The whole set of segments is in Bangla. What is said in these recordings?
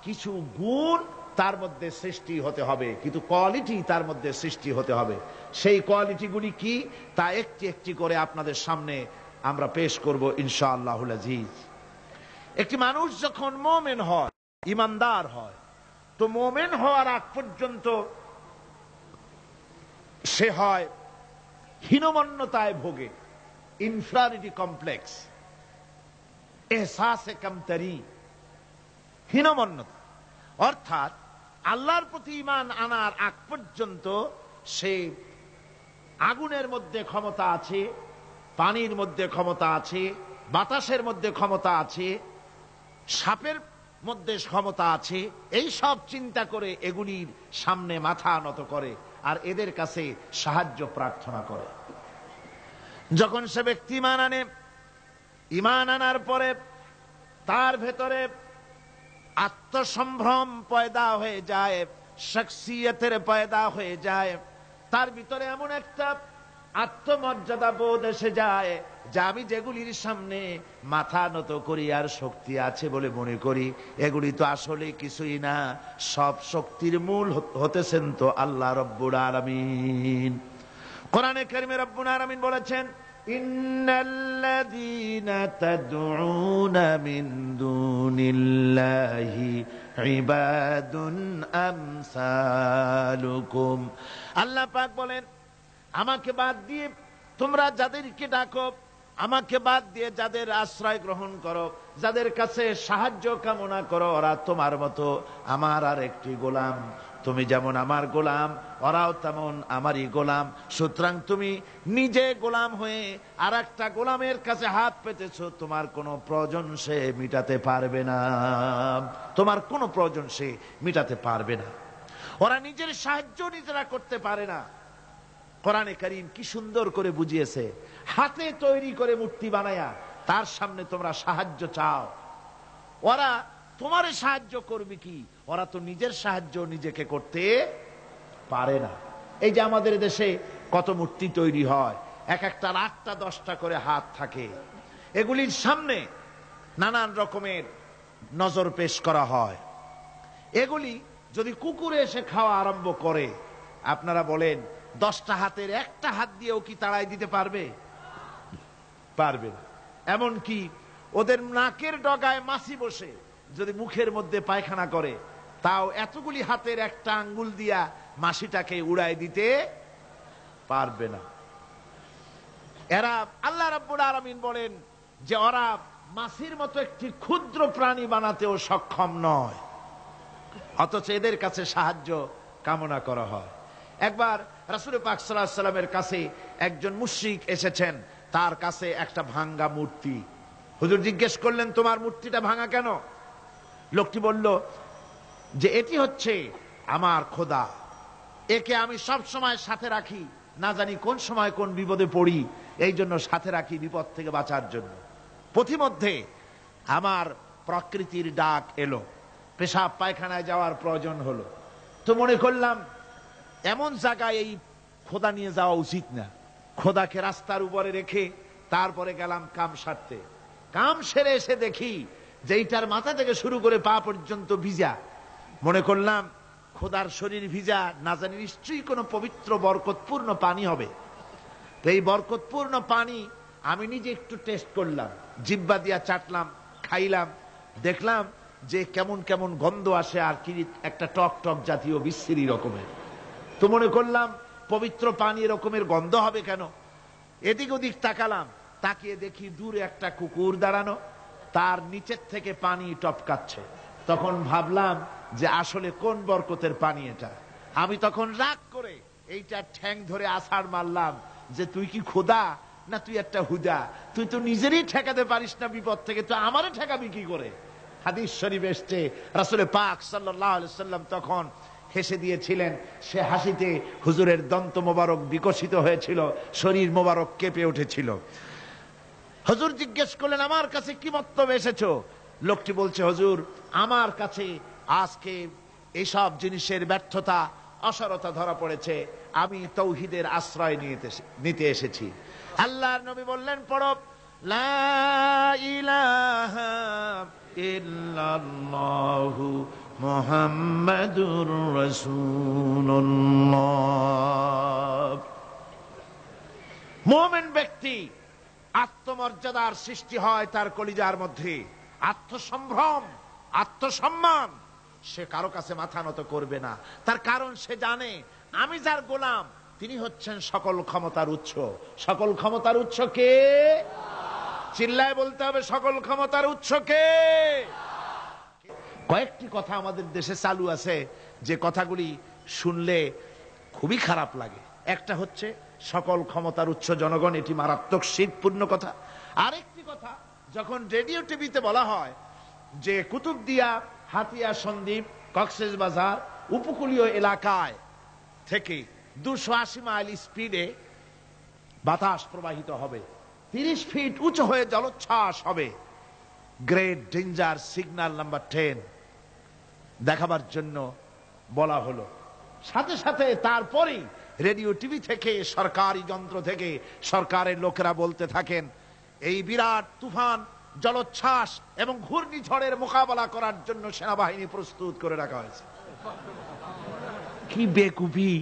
কিছু গুণ তার মধ্যে সৃষ্টি হতে হবে, কিন্তু কোয়ালিটি তার মধ্যে সৃষ্টি হতে হবে। সেই কোয়ালিটিগুলি কি তা একটি একটি করে আপনাদের সামনে আমরা পেশ করব ইনশাআল্লাহুল আজিজ। একটি মানুষ যখন মুমিন হয়, ইমানদার হয়, তো মুমিন হওয়ার আগ পর্যন্ত সে হয় হীনমন্যতায় ভোগে, ইনফেরিয়রিটি কমপ্লেক্স, এহসাসে কমতরি, হীনমন্যতা। অর্থাৎ আল্লাহর প্রতি ঈমান আনার আগ পর্যন্ত সে আগুনের মধ্যে ক্ষমতা আছে, পানির মধ্যে ক্ষমতা আছে, বাতাসের মধ্যে ক্ষমতা আছে, সাপের মধ্যে ক্ষমতা আছে, এই সব চিন্তা করে এগুলির সামনে মাথা নত করে আর এদের কাছে সাহায্য প্রার্থনা করে। যখন সে ব্যক্তি ঈমান আনার পরে তার ভেতরে আত্মসম্ভ্রম পয়দা হয়ে যায়, শখসিয়তের পয়দা হয়ে যায়, তার ভিতরে এমন একটা আত্মমর্যাদা বোধ এসে যায় যে আমি যেগুলির সামনে মাথা নত করি আর শক্তি আছে বলে মনে করি, এগুলি তো আসলে কিছুই না, সব শক্তির মূল হতেছেন তো আল্লাহ রব্বুল আলামিন। কোরআনে কারিমে রব্বুল আলামিন বলেছেন, ইন্নাল্লাযীনা তাদউনা মিন দুনিল্লাহি ইবাদুন আমসালুকুম। আল্লাহ পাক বলেন, আমাকে বাদ দিয়ে তোমরা যাদেরকে ডাকো, আমাকে বাদ দিয়ে যাদের আশ্রয় গ্রহণ করো, যাদের কাছে সাহায্য কামনা করো, ওরা তোমার মতো আমার আর একটি গোলাম। তুমি যেমন আমার গোলাম, ওরাও তেমন আমারই গোলাম। সুতরাং তুমি নিজে গোলাম হয়ে আর একটা গোলামের কাছে হাত পেতেছো, তোমার কোনো প্রয়োজন সে মিটাতে পারবে না, তোমার কোনো প্রয়োজন সে মিটাতে পারবে না। ওরা নিজের সাহায্য নিজেরা করতে পারে না। কোরআনে কারীম কি সুন্দর করে বুঝিয়েছে, হাতে তৈরি করে মূর্তি বানায়া তার সামনে তোমরা সাহায্য চাও, ওরা তোমার সাহায্য করবে কি? ওরা তো নিজের সাহায্য নিজেকে করতে পারে না। এই যে আমাদের দেশে কত মূর্তি তৈরি হয়, এক একটা 8টা 10টা করে হাত থাকে, এগুলির সামনে নানান রকমের নজর পেশ করা হয়। এগুলি যদি কুকুরে এসে খাওয়া আরম্ভ করে, আপনারা বলেন 10টা হাতের একটা হাত দিয়েও কি তাড়াই দিতে পারবে? পারবে না। এমনকি ওদের নাকের ডগায় মাছি বসে যদি মুখের মধ্যে পায়খানা করে, তাও এতগুলি হাতের একটা আঙ্গুল দিয়া মাছিটাকে উড়াই দিতে পারবে না। এরা, আল্লাহ রাব্বুল আলামিন বলেন যে ওরা মাছির মতো একটি ক্ষুদ্র প্রাণী বানাতেও সক্ষম নয়, অথচ এদের কাছে সাহায্য কামনা করা হয়। একবার রাসূল পাক সাল্লাল্লাহু আলাইহি ওয়াসাল্লামের কাছে একজন মুশরিক এসেছেন, তার কাছে একটা ভাঙ্গা মূর্তি। হুজুর জিজ্ঞেস করলেন, তোমার মূর্তিটা ভাঙা কেন? লোকটি বলল যে এটি হচ্ছে আমার খোদা, একে আমি সব সময় সাথে রাখি, না জানি কোন সময় কোন বিপদে পড়ি, এই জন্য সাথে রাখি বিপদ থেকে বাঁচার জন্য। পথিমধ্যে আমার প্রকৃতির ডাক এলো, পেশাব পায়খানায় যাওয়ার প্রয়োজন হলো, তো মনে করলাম এমন জায়গায় এই খোদা নিয়ে যাওয়া উচিত না, খোদাকে রাস্তার উপরে রেখে তারপরে গেলাম কাম সারতে। কাম সেরে এসে দেখি যে এইটার মাথা থেকে শুরু করে পা পর্যন্ত ভিজা। মনে করলাম খোদার শরীর ভিজা, না জানি নিশ্চয়ই কোনো পবিত্র বরকতপূর্ণ পানি হবে। তো এই বরকতপূর্ণ পানি আমি নিজে একটু টেস্ট করলাম, জিহ্বা দিয়া চাটলাম, খাইলাম, দেখলাম যে কেমন কেমন গন্ধ আসে, আর কি একটা টক টক জাতীয় বিশ্রী রকমের। তো মনে করলাম পবিত্র পানি এরকমের গন্ধ হবে কেন? এদিক ওদিক তাকালাম, তাকিয়ে দেখি দূরে একটা কুকুর দাঁড়ানো, তার নিচের থেকে পানি টপকাচ্ছে। তখন ভাবলাম যে আসলে কোন বরকতের পানি এটা। আমি তখন রাগ করে এইটা ঠ্যাং ধরে আছাড় মারলাম যে তুই কি খোদা না তুই একটা হুদা? তুই তো নিজেরই ঠেকাতে পারিস না বিপদ থেকে, তো আমারে ঠেকাবি কি করে? হাদিস শরীফ এসছে, রাসূল পাক সাল্লাল্লাহু আলাইহি ওয়াসাল্লাম তখন হেসে দিয়েছিলেন। সে হাসিতে হুজুরের দন্ত মোবারক বিকশিত হয়েছিল, শরীর মোবারক কেঁপে উঠেছিল। হুজুর জিজ্ঞেস করলেন, আমার কাছে কি বক্তব্য এসেছো? লোকটি বলছে, হুজুর আমার কাছে আজকে এইসব জিনিসের ব্যর্থতা অসারতা ধরা পড়েছে, আমি তাওহীদের আশ্রয় নিতে এসেছি। আল্লাহর নবী বললেন, পড়ো লা ইলাহা ইল্লাল্লাহু মুহাম্মাদুর রাসূলুল্লাহ। মুমিন ব্যক্তি আত্মমর্যাদার সৃষ্টি হয় তার কলিজার মধ্যে, আত্মসম্ভ্রম, আত্মসম্মান। সে কারো কাছে মাথা নত করবে না, তার কারণ সে জানে আমি যার গোলাম তিনি হচ্ছেন সকল ক্ষমতার উৎস। সকল ক্ষমতার উৎস কে? চিল্লায় বলতে হবে, সকল ক্ষমতার উৎস কে? কয়েকটি কথা আমাদের দেশে চালু আছে যে কথাগুলি শুনলে খুবই খারাপ লাগে। একটা হচ্ছে সকল ক্ষমতার উৎস জনগণ, এটি মারাত্মক শিরকপূর্ণ কথা। আরেকটি কথা, যখন রেডিও টিভিতে বলা হয় যে কুতুবদিয়া, হাতিয়া সন্দ্বীপ, কক্সবাজার উপকূলীয় এলাকায় থেকে 280 মাইল স্পিডে বাতাস প্রবাহিত হবে, 30 ফিট উঁচু হয়ে জলোচ্ছ্বাস হবে, গ্রেট ডেঞ্জার সিগন্যাল নাম্বার 10 দেখাবার জন্য বলা হলো। সাথে সাথে তারপরেই রেডিও টিভি থেকে, সরকারি যন্ত্র থেকে সরকারের লোকেরা বলতে থাকেন এই বিরাট তুফান, জলোচ্ছ্বাস এবং ঘূর্ণিঝড়ের মোকাবেলা করার জন্য সেনাবাহিনী প্রস্তুত করে রাখা হয়েছে। কি বেকুফি!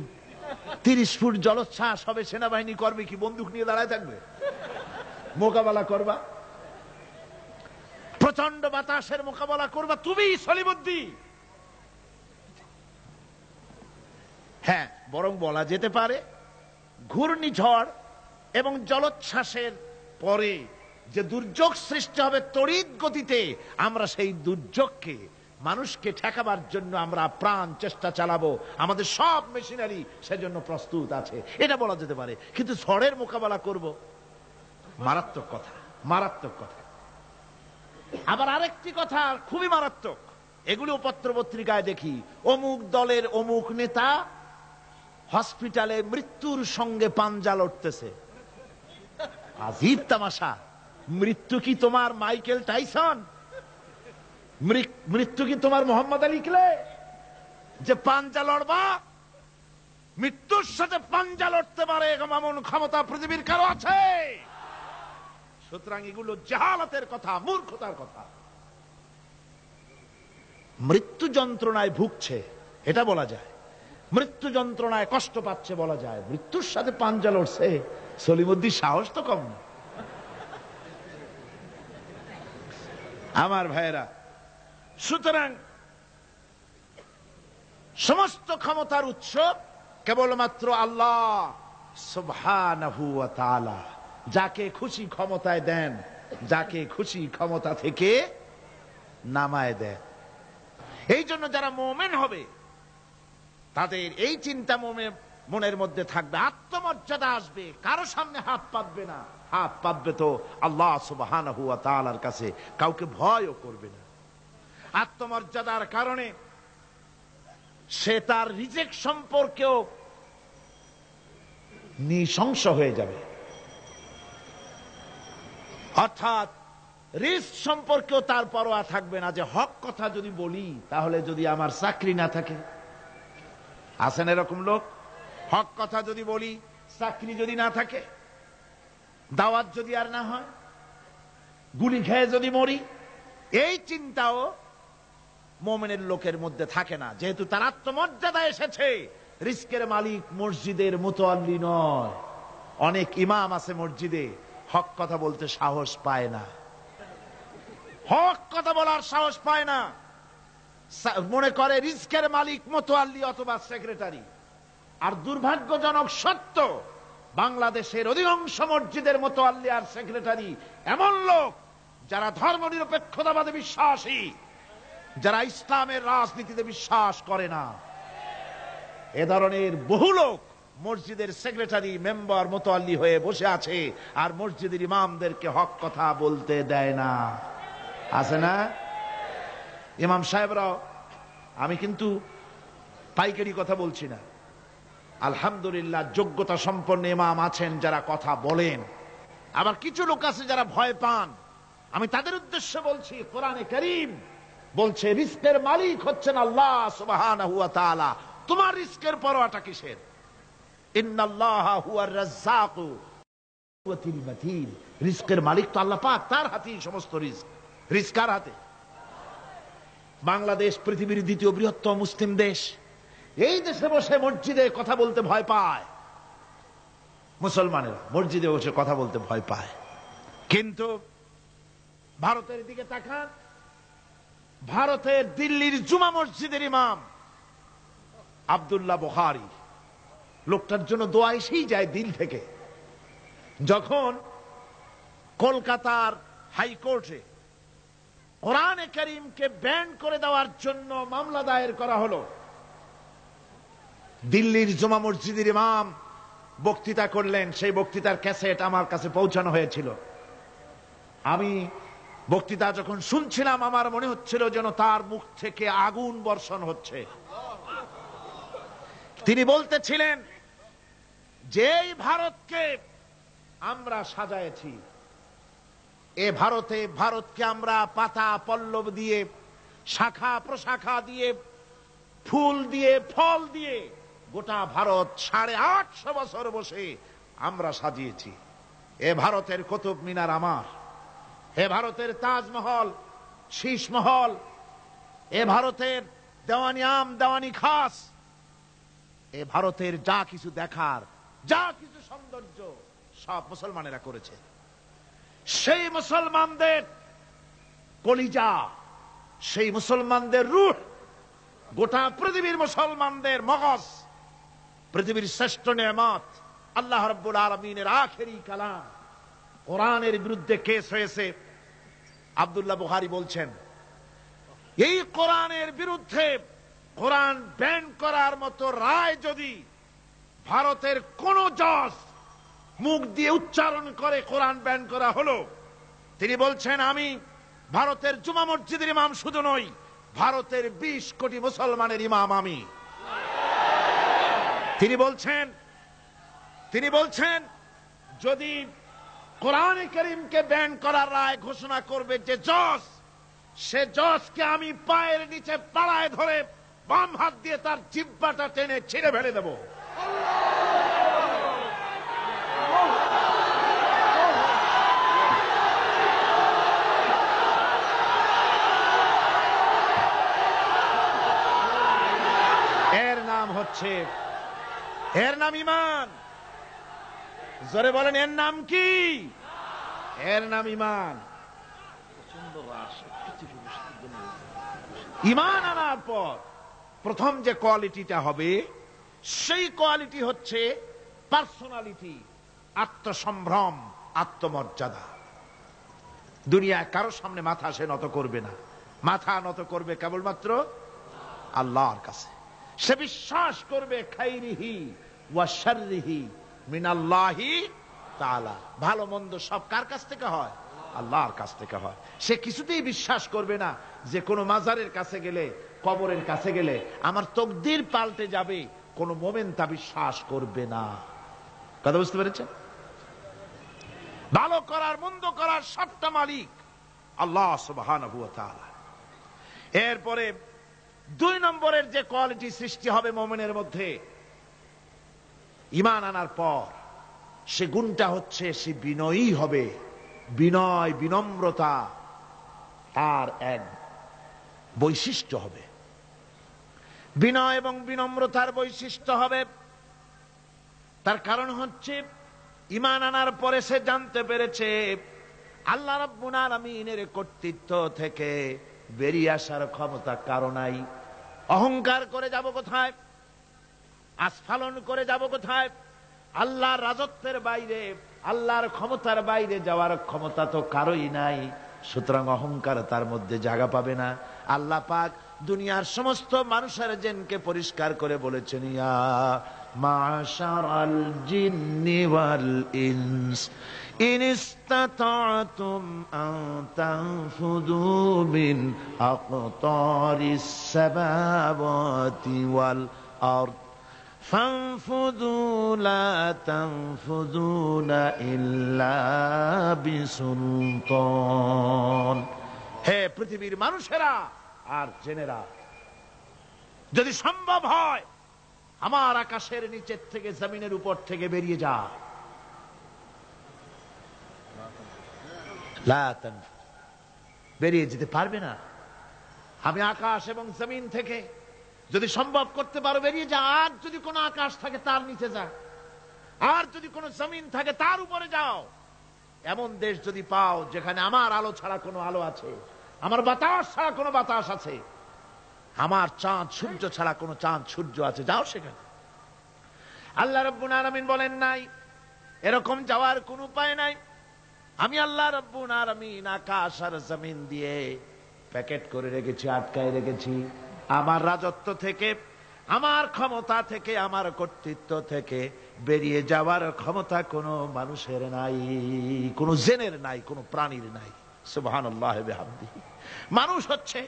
30 ফুট জলোচ্ছ্বাস হবে, সেনাবাহিনী করবে কি? বন্দুক নিয়ে দাঁড়ায় থাকবে? মোকাবেলা করবা? প্রচন্ড বাতাসের মোকাবেলা করবা তুমি সলিমুদ্দিন? হ্যাঁ, বরং বলা যেতে পারে ঘূর্ণিঝড় এবং জলোচ্ছ্বাসের পরে যে দুর্যোগ সৃষ্টি হবে তড়িৎ গতিতে, আমরা সেই দুর্যোগকে, মানুষকে ঠেকাবার জন্য আমরা প্রাণ চেষ্টা চালাবো। আমাদের সব মেশিনারি সেজন্য প্রস্তুত আছে, এটা বলা যেতে পারে। কিন্তু ঝড়ের মোকাবেলা করব, মারাত্মক কথা, মারাত্মক কথা। আবার আরেকটি কথা খুবই মারাত্মক, এগুলো পত্র পত্রিকায় দেখি, অমুক দলের অমুক নেতা হসপিটালে মৃত্যুর সঙ্গে পাঞ্জা লড়তেছে। আজীব তামাশা! মৃত্যু কি তোমার মাইকেল টাইসন? মৃত্যু কি তোমার মোহাম্মদ আলী ক্লে যে পাঞ্জা লড়বা? মৃত্যুর সাথে পাঞ্জা লড়তে পারে এমন ক্ষমতা পৃথিবীর কারো আছে? সুতরাং এগুলো জাহালাতের কথা, মূর্খতার কথা। মৃত্যু যন্ত্রণায় ভুগছে এটা বলা যায়, মৃত্যু যন্ত্রণায় কষ্ট পাচ্ছে বলা যায়, মৃত্যুর সাথে পাঞ্জা লড়ছে। সলিমুদ্দিন সাহস তো কম না। আমার ভাইয়েরা, সুতরাং সমস্ত ক্ষমতার উৎস কেবলমাত্র আল্লাহ সুবহানাহু ওয়া তাআলা। যাকে খুশি ক্ষমতায় দেন, যাকে খুশি ক্ষমতা থেকে নামায় দেন। এই জন্য যারা মুমিন হবে তাদের এই চিন্তা মনের মধ্যে থাকবে, আত্মমর্যাদা আসবে, কারো সামনে হাত পাতবে না। হাত পাতবে তো আল্লাহ সুবহানাহু ওয়া তাআলার কাছে, কাউকে ভয়ও করবে না। আত্মমর্যাদার কারণে সে তার রিজিক সম্পর্কেও নৃশংস হয়ে যাবে, অর্থাৎ রিস্ক সম্পর্কেও তার পরোয়া থাকবে না যে হক কথা যদি বলি তাহলে যদি আমার চাকরি না থাকে। আছেন এরকম লোক? হক কথা যদি বলি, চাকরি যদি না থাকে, দাওয়াত যদি আর না হয়, গুলি খেয়ে যদি মরি, এই চিন্তাও মুমিনের লোকের মধ্যে থাকে না। যেহেতু তার আত্মমর্যাদা এসেছে, রিস্কের মালিক মসজিদের মুতাল্লি নয়। অনেক ইমাম আছে মসজিদে, হক কথা বলতে সাহস পায় না, হক কথা বলার সাহস পায় না, মনে করে রিস্কের মালিক মুতাল্লি অথবা সেক্রেটারি। আর দুর্ভাগ্যজনক সত্য, বাংলাদেশের অধিকাংশ মসজিদের মুতাল্লি আর সেক্রেটারি এমন লোক যারা ধর্মনিরপেক্ষতাবাদে বিশ্বাসী, যারা ইসলামের রাজনীতিতে বিশ্বাস করে না। এ ধরনের বহু লোক মসজিদের সেক্রেটারি, মেম্বার, মুতাল্লি হয়ে বসে আছে আর মসজিদের ইমামদেরকে হক কথা বলতে দেয় না। আছে না ইমাম সাহেবরাও? আমি কিন্তু পাইকারি কথা বলছি না, আলহামদুলিল্লাহ যোগ্যতা সম্পন্ন ইমাম আছেন যারা কথা বলেন। আবার কিছু লোক আছে যারা ভয় পান। আমি তাদের উদ্দেশ্যে বলছি, কোরআনে কারীম বলছে রিস্কের মালিক হচ্ছেন আল্লাহ সুবহানাহু ওয়া তাআলা। তোমার রিস্কের পরোয়াটা কিসের? ইন্নাল্লাহা হুয়ার রাজ্জাকু ওয়াতিল মাতিন। রিস্কের মালিক তো আল্লাহ পাক, তার হাতেই সমস্ত রিস্ক। রিস্ক কার হাতে? বাংলাদেশ পৃথিবীর দ্বিতীয় বৃহত্তম মুসলিম দেশ। এই দেশে বসে মসজিদে কথা বলতে ভয় পায়, মুসলমানেরা মসজিদে বসে কথা বলতে ভয় পায়। কিন্তু ভারতের দিকে তাকান, ভারতের দিল্লির জুমা মসজিদের ইমাম আব্দুল্লাহ বুখারী, লোকটার জন্য দোয়া এসেই যায় দিল থেকে। যখন কলকাতার হাইকোর্টে কোরআনে কারীমকে ব্যান করে দেওয়ার জন্য মামলা দায়ের করা হলো, দিল্লির জুমা মসজিদের ইমাম বক্তৃতা করলেন। সেই বক্তৃতার ক্যাসেট আমার কাছে পৌঁছানো হয়েছিল। আমি বক্তৃতা যখন শুনছিলাম আমার মনে হচ্ছিল যেন তার মুখ থেকে আগুন বর্ষণ হচ্ছে। তিনি বলতেছিলেন যে এই ভারতকে আমরা সাজায়েছি, এ ভারতকে আমরা পাতা পল্লব দিয়ে, শাখা প্রশাখা দিয়ে, ফুল দিয়ে, ফল দিয়ে গোটা ভারত 850 বছর বসে আমরা সাজিয়েছি। এ ভারতের কুতুব মিনার আমার, এ ভারতের তাজমহল, শীষমহল, এ ভারতের দেওয়ানি আম, দেওয়ানি খাস, এ ভারতের যা কিছু দেখার, যা কিছু সৌন্দর্য সব মুসলমানেরা করেছে। সেই মুসলমানদের কলিজা, সেই মুসলমানদের রূহ, গোটা পৃথিবীর মুসলমানদের মগজ, পৃথিবীর শ্রেষ্ঠ নেয়ামত আল্লাহ রাব্বুল আলামিনের আখেরি কালাম কোরআনের বিরুদ্ধে কেস হয়েছে। আব্দুল্লাহ বুখারী বলছেন, এই কোরআনের বিরুদ্ধে কোরআন ব্যান করার মতো রায় যদি ভারতের কোন জজ মুখ দিয়ে উচ্চারণ করে কোরআন ব্যান করা হলো, তিনি বলছেন আমি ভারতের জুমা মসজিদের ইমাম শুধু নই, ভারতের 20 কোটি মুসলমানের ইমাম আমি। তিনি বলছেন যদি কোরআনে কারীমকে ব্যান করার রায় ঘোষণা করবে যে জজ, সে জজকে আমি পায়ের নিচে পাড়ায় ধরে বাম হাত দিয়ে তার জিহ্বাটা টেনে ছিঁড়ে ফেলে দেব। এর নাম ঈমান। জোরে বলেন, এর নাম কি? এর নাম ঈমান। ঈমান আনার পর প্রথম যে কোয়ালিটিটা হবে, সেই কোয়ালিটি হচ্ছে পার্সোনালিটি, আত্মসম্ভ্রম, আত্মমর্যাদা। দুনিয়ায় কারো সামনে মাথা সে নত করবে না, মাথা নত করবে কেবলমাত্র আল্লাহর কাছে। সে বিশ্বাস করবে খাইরিহি ওয়া শাররিহি মিনাল্লাহি তাআলা, ভালো মন্দ সব কার কাছ থেকে হয়? আল্লাহর কাছ থেকে হয়। সে কিছুতেই বিশ্বাস করবে না যে কোনো মাজারের কাছে গেলে, কবরের কাছে গেলে আমার তকদির পাল্টে যাবে, কোন মোমেন তা বিশ্বাস করবে না। কথা বুঝতে পেরেছেন? ভালো করার মন্দ করার সবটা মালিক আল্লাহ সুবহানাহু ওয়া তাআলা। এরপরে 2 নম্বরের যে কোয়ালিটি সৃষ্টি হবে মুমিনের মধ্যে ঈমান আনার পর, সে গুণটা হচ্ছে সে বিনয়ী হবে। বিনয়, বিনম্রতা তার এক বৈশিষ্ট্য হবে। বিনয় এবং বিনম্রতার বৈশিষ্ট্য হবে। তার কারণ হচ্ছে ঈমান আনার পরে সে জানতে পেরেছে আল্লাহ রাব্বুল আলামিনের কর্তৃত্ব থেকে বেরিয়ে আসার ক্ষমতা কারো নাই। অহংকার করে যাব কোথায়? আস্ফালন করে যাব কোথায়? আল্লাহর রাজত্বের বাইরে, আল্লাহর ক্ষমতার বাইরে যাওয়ার ক্ষমতা তো কারোই নাই। সুতরাং অহংকার তার মধ্যে জায়গা পাবে না। আল্লাহ পাক দুনিয়ার সমস্ত মানুষের জিনকে পরিষ্কার করে বলেছেন, ইয়া মাশারাল জিন্নি ওয়াল ইনস ইন ইসতাতা'তুম আন তানফুযু মিন আকতারিস সামাওয়াতি ওয়াল আরদ فانفذوا لا تنفذون إلا بسلطان। হে পৃথিবীর মানুষেরা আর জেনেরা, যদি সম্ভব হয় আমার আকাশের নিচের থেকে, জমিনের উপর থেকে বেরিয়ে যা। বেরিয়ে যেতে পারবে না। আমি আকাশ এবং জমিন থেকে যদি সম্ভব করতে পারো বেরিয়ে যা। আর যদি কোনো আকাশ থাকে তার নিচে যা, আর যদি কোনো জমিন থাকে তার উপরে যাও। এমন দেশ যদি পাও যেখানে আমার আলো ছাড়া কোনো আলো আছে, আমার বাতাস ছাড়া কোনো বাতাস আছে, আমার চাঁদ সূর্য ছাড়া কোনো চাঁদ সূর্য আছে, যাও সেখানে। আল্লাহ রাব্বুল আলামিন বলেন নাই এরকম যাওয়ার কোনো উপায় নাই। আমি আল্লাহ রাব্বুল আলামিন আকাশ আর জমিন দিয়ে প্যাকেট করে রেখেছি, আটকায় রেখেছি। আমার রাজত্ব থেকে, আমার ক্ষমতা থেকে, আমার কর্তৃত্ব থেকে বেরিয়ে যাওয়ার ক্ষমতা কোনো মানুষের নাই, কোনো জিনের নাই, কোনো প্রাণীর নাই। সুবহানাল্লাহ ওয়া বিহামদিহি। মানুষ হচ্ছে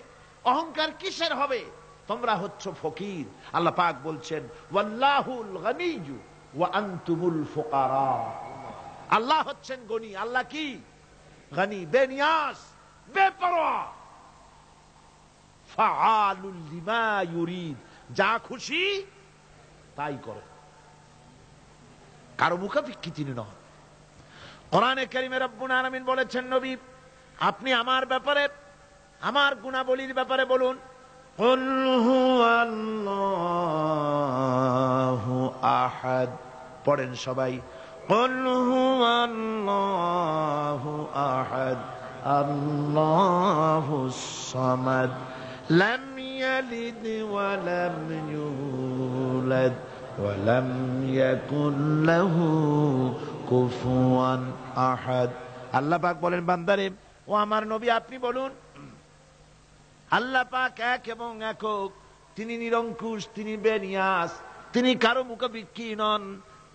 অহংকার কিসের হবে? তোমরা হচ্ছ ফকির। আল্লাহ পাক বলছেন ওয়াল্লাহুল গনিয়্যু ওয়া আনতুমুল ফুকারা। আল্লাহ হচ্ছেন গনি। আল্লাহ কি? গনি, বেনিয়াজ, বেপরোয়া। ফাআলুল লিমা ইউরিদ, যা খুশি তাই করে, কারো মুখাপেক্ষী তিনি নন। কোরআনে কারীমে রব্বুল আলামিন বলেছেন নবী আপনি আমার ব্যাপারে, আমার গুণাবলীর ব্যাপারে বলুন। কুল হুয়াল্লাহু আহাদ, পড়েন সবাই। কুল হুয়াল্লাহু আহাদ আল্লাহুস সামাদ লাম ইয়ালিদ ওয়া লাম ইউলাদ ওয়া লাম ইয়াকুল লাহু কুফুয়ান আহাদ। আল্লাহ পাক বলেন বান্দারে, ও আমার নবী আপনি বলুন আল্লাহ পাক এক এবং একক, তিনি নিরঙ্কুশ, তিনি বেনিয়াস, তিনি কারো মুখাপেক্ষী নন,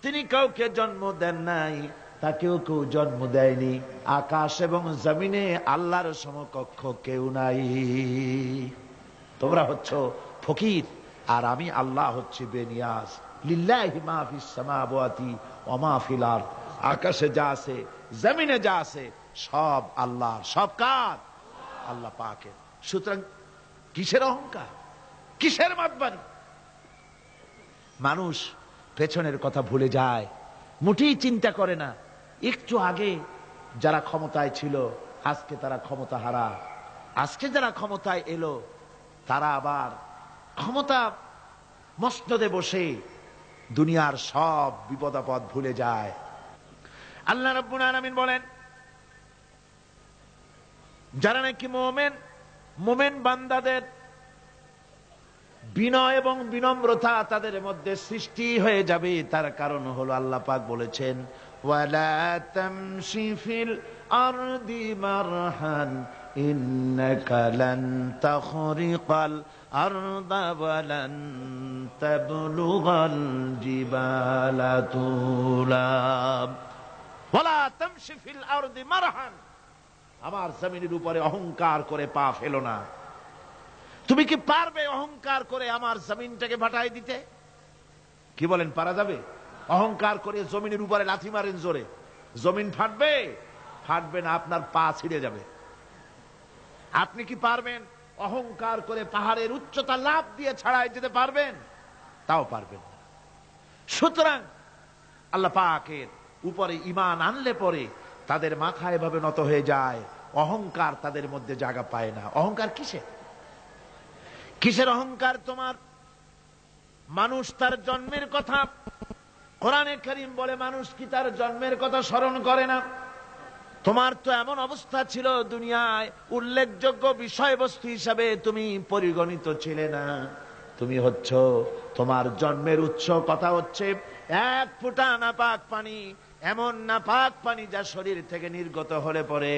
তিনি কাউকে জন্ম দেন নাই, তাকেও কেউ জন্ম দেয়নি। আকাশ এবং জমিনে আল্লাহর সমকক্ষ কেউ নাই। তোমরা হচ্ছ ফকির আর আমি আল্লাহ হচ্ছি বেনিয়াস। লিল্লাহি মা ফিস সামাওয়াতি ওয়া মা ফিল আরদ, আকাশে যা আছে জমিনে যা আছে সব আল্লাহর। সব কার? আল্লাহ পাকের। সুতরাং কিসের অহংকার, কিসের মাতবাড়ি? মানুষ পেছনের কথা ভুলে যায়, মোটেই চিন্তা করে না। একটু আগে যারা ক্ষমতায় ছিল আজকে তারা ক্ষমতা হারা, আজকে যারা ক্ষমতায় এলো তারা আবার ক্ষমতা মসনদে বসে দুনিয়ার সব বিপদ আপদ ভুলে যায়। আল্লাহ রাব্বুল আলামিন বলেন যারা নাকি মুমিন বান্দাদের বিনয় এবং বিনম্রতা তাদের মধ্যে সৃষ্টি হয়ে যাবে, তার কারণ হলো আল্লাহ পাক বলেছেন ওয়ালা তামশি ফিল আরদি মারহান ইন্নাকা লান তাখরিকাল আরদা ওয়া লান তাবলুগাল জিবালা তুলা। ওয়ালা তামশি ফিল আরদি মারহান, আমার জমিনের উপরে অহংকার করে পা ফেলো না। তুমি কি পারবে অহংকার করে আমার জমিনটাকে ফাটাই দিতে? কি বলেন, পারা যাবে? অহংকার করে জমিনের উপরে লাথি মারেন জোরে, জমিন ফাটবে? ফাটবে না, আপনার পা ছিঁড়ে যাবে। আপনি কি পারবেন অহংকার করে পাহাড়ের উচ্চতা লাফ দিয়ে ছাড়াই যেতে পারবেন? তাও পারবেন না। সুতরাং আল্লাহ পাকের উপরে ঈমান আনলে পরে তাদের মাথা এভাবে নত হয়ে যায়, অহংকার তাদের মধ্যে জায়গা পায় না। অহংকার কিসের অহংকার তোমার? মানুষ তার জন্মের কথা, কোরআনে কারীম বলে মানুষ কি তার জন্মের কথা স্মরণ করে না? তোমার তো এমন অবস্থা ছিল দুনিয়ায় উল্লেখযোগ্য বিষয়বস্তু হিসাবে তুমি পরিগণিত ছিলে না। তুমি হচ্ছ, তোমার জন্মের উৎস কথা হচ্ছে এক ফোঁটা নাপাক পানি, এমন নাপাক পানি যা শরীর থেকে নির্গত হলে পরে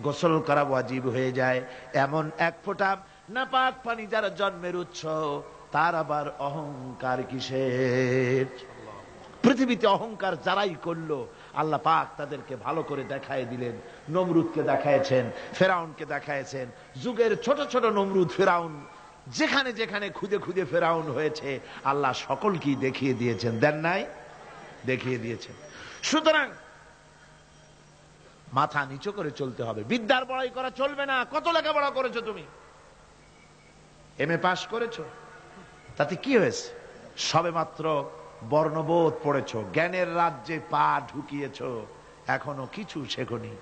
গোসল করা ওয়াজিব হয়ে যায়। এমন এক ফোঁটা নাপাক পানি যার জন্মের উৎস, তার আবার অহংকার কিসের? পৃথিবীতে অহংকার যারাই করলো আল্লাহ পাক তাদেরকে ভালো করে দেখায় দিলেন। নমরুদকে দেখায়ছেন, ফেরাউনকে দেখায়ছেন। যুগের ছোট ছোট নমরুদ ফেরাউন যেখানে যেখানে খুদে খুদে ফেরাউন হয়েছে আল্লাহ সকলকেই দেখিয়ে দিয়েছেন। দেন নাই? দেখিয়ে দিয়েছেন। সুতরাং মাথা নিচু করে চলতে হবে, বিদ্যার বড়াই করা চলবে না। কত লেখাপড়া করেছো তুমি? এমএ পাস করেছো, তাতে কি হয়েছে? সবে মাত্র বর্ণবোধ পড়েছো, জ্ঞানের রাজ্যে পা ঢুকিয়েছো, এখনো কিছু শেখনি।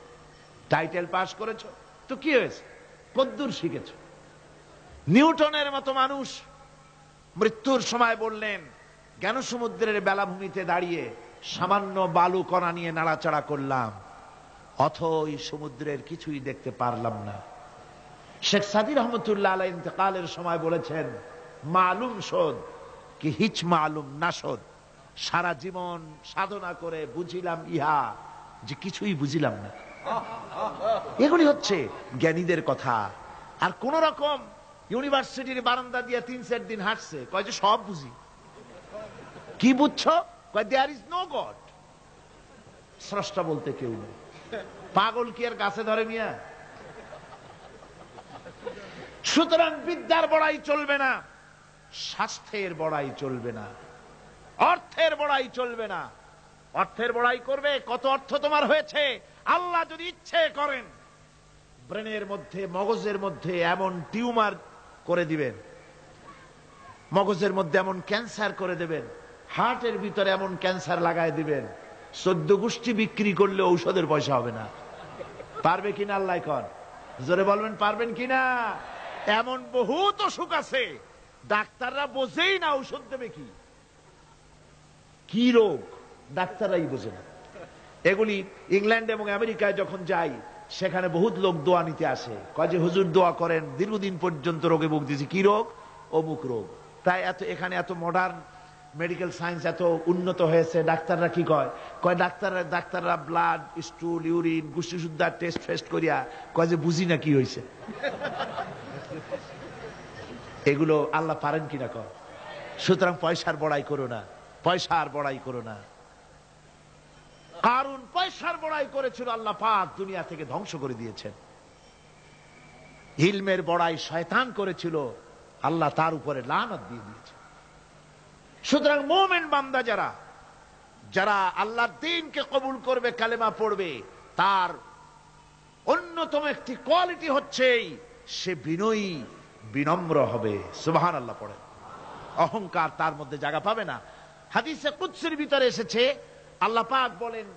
টাইটেল পাস করেছো তো কি হয়েছে? কদ্দুর শিখেছো? নিউটনের মতো মানুষ মৃত্যুর সময় বললেন, জ্ঞান সমুদ্রের বেলাভূমিতে দাঁড়িয়ে সামান্য বালু কণা নিয়ে নাড়াচাড়া করলাম, অথই সমুদ্রের কিছুই দেখতে পারলাম না। শেখ সাদী রহমতুল্লাহ আলাইহি ইন্তেকালের সময় বলেছেন, মালুম শোধ কি হিচ মালুম না শোধ, সারা জীবন সাধনা করে বুঝিলাম ইহা, যে কিছুই বুঝিলাম না। এগুলি হচ্ছে জ্ঞানীদের কথা। আর কোন রকম ইউনিভার্সিটির বারান্দা দিয়ে 3-4 দিন হাঁটছে, কয় যে সব বুঝি। কি বুঝছো? কয় দেয়ার ইজ নো গড, স্রষ্টা বলতে কেউ নেই। পাগল কি আর গাছে ধরে মিয়া? সুতরাং বিদ্যার বড়াই চলবে না, স্বাস্থ্যের বড়াই চলবে না, অর্থের বড়াই চলবে না। অর্থের বড়াই করবে, কত অর্থ তোমার হয়েছে, আল্লাহ যদি ইচ্ছে করেন ব্রেনের মধ্যে, মগজের মধ্যে এমন টিউমার করে দিবেন, মগজের মধ্যে এমন ক্যান্সার করে দেবেন, হার্টের ভিতরে এমন ক্যান্সার লাগায় দিবেন, 14 গোষ্ঠী বিক্রি করলে ঔষধের পয়সা হবে না। পারবে কিনা আল্লাহ কন? জোরে বলবেন পারবেন কিনা? এমন বহুত অসুখ আছে ডাক্তাররা বোঝেই না ঔষধ দেবে কি, কি রোগ ডাক্তাররাই বোঝে না। এগুলি ইংল্যান্ড এবং আমেরিকায় যখন যাই, সেখানে বহুত লোক দোয়া নিতে আসে, কয় যে হুজুর দোয়া করেন, দীর্ঘদিন পর্যন্ত রোগে ভুগতেছি। কি রোগ? অমুক রোগ। তাই এখানে এত মডার্ন মেডিকেল সায়েন্স এত উন্নত হয়েছে, ডাক্তাররা কি কয়? কয় ডাক্তাররা ব্লাড, স্টুল, ইউরিন, গোষ্ঠী সুদ্ধা টেস্ট ফেস্ট করিয়া কয় যে বুঝি না কি হয়েছে। এগুলো আল্লাহ পারেন কিনা কয়? সুতরাং পয়সার বড়াই করো না, পয়সার বড়াই করো না। কারণ পয়সার বড়াই করেছিল, আল্লাহ পাক দুনিয়া থেকে ধ্বংস করে দিয়েছেন। ইলমের বড়াই শয়তান করেছিল, আল্লাহ তার উপরে লানত দিয়ে দিয়েছে। সুতরাং মুমিন বান্দা যারা আল্লাহর দ্বীনকে কবুল করবে, কালেমা পড়বে, তার অন্যতম একটি কোয়ালিটি হচ্ছে সে বিনয়ী, বিনম্র হবে। সুবহানাল্লাহ পড়েন। অহংকার তার মধ্যে জায়গা পাবে না। হাদিসে কুদসির ভিতরে এসেছে, আল্লাহ পাক বলেন,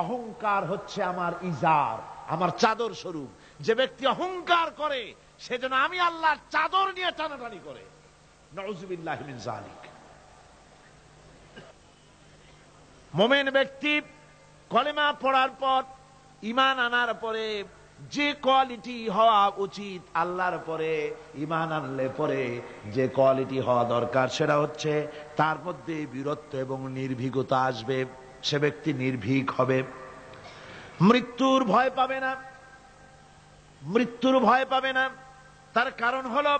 অহংকার হচ্ছে আমার ইজার, আমার চাদর স্বরূপ। যে ব্যক্তি অহংকার করে, সেজন্য আমি আল্লাহর চাদর নিয়ে টানাটানি করে। নাউযুবিল্লাহি মিন যালিক। মুমিন ব্যক্তি কলেমা পড়ার পর, ঈমান আনার পরে যে কোয়ালিটি হওয়া উচিত, আল্লাহর পরে ঈমান আনলে পরে যে কোয়ালিটি হওয়া দরকার, সেটা হচ্ছে তার মধ্যে বীরত্ব এবং নির্ভীকতা আসবে। সে ব্যক্তি নির্ভীক হবে, মৃত্যুর ভয় পাবে না, মৃত্যুর ভয় পাবে না। তার কারণ হলো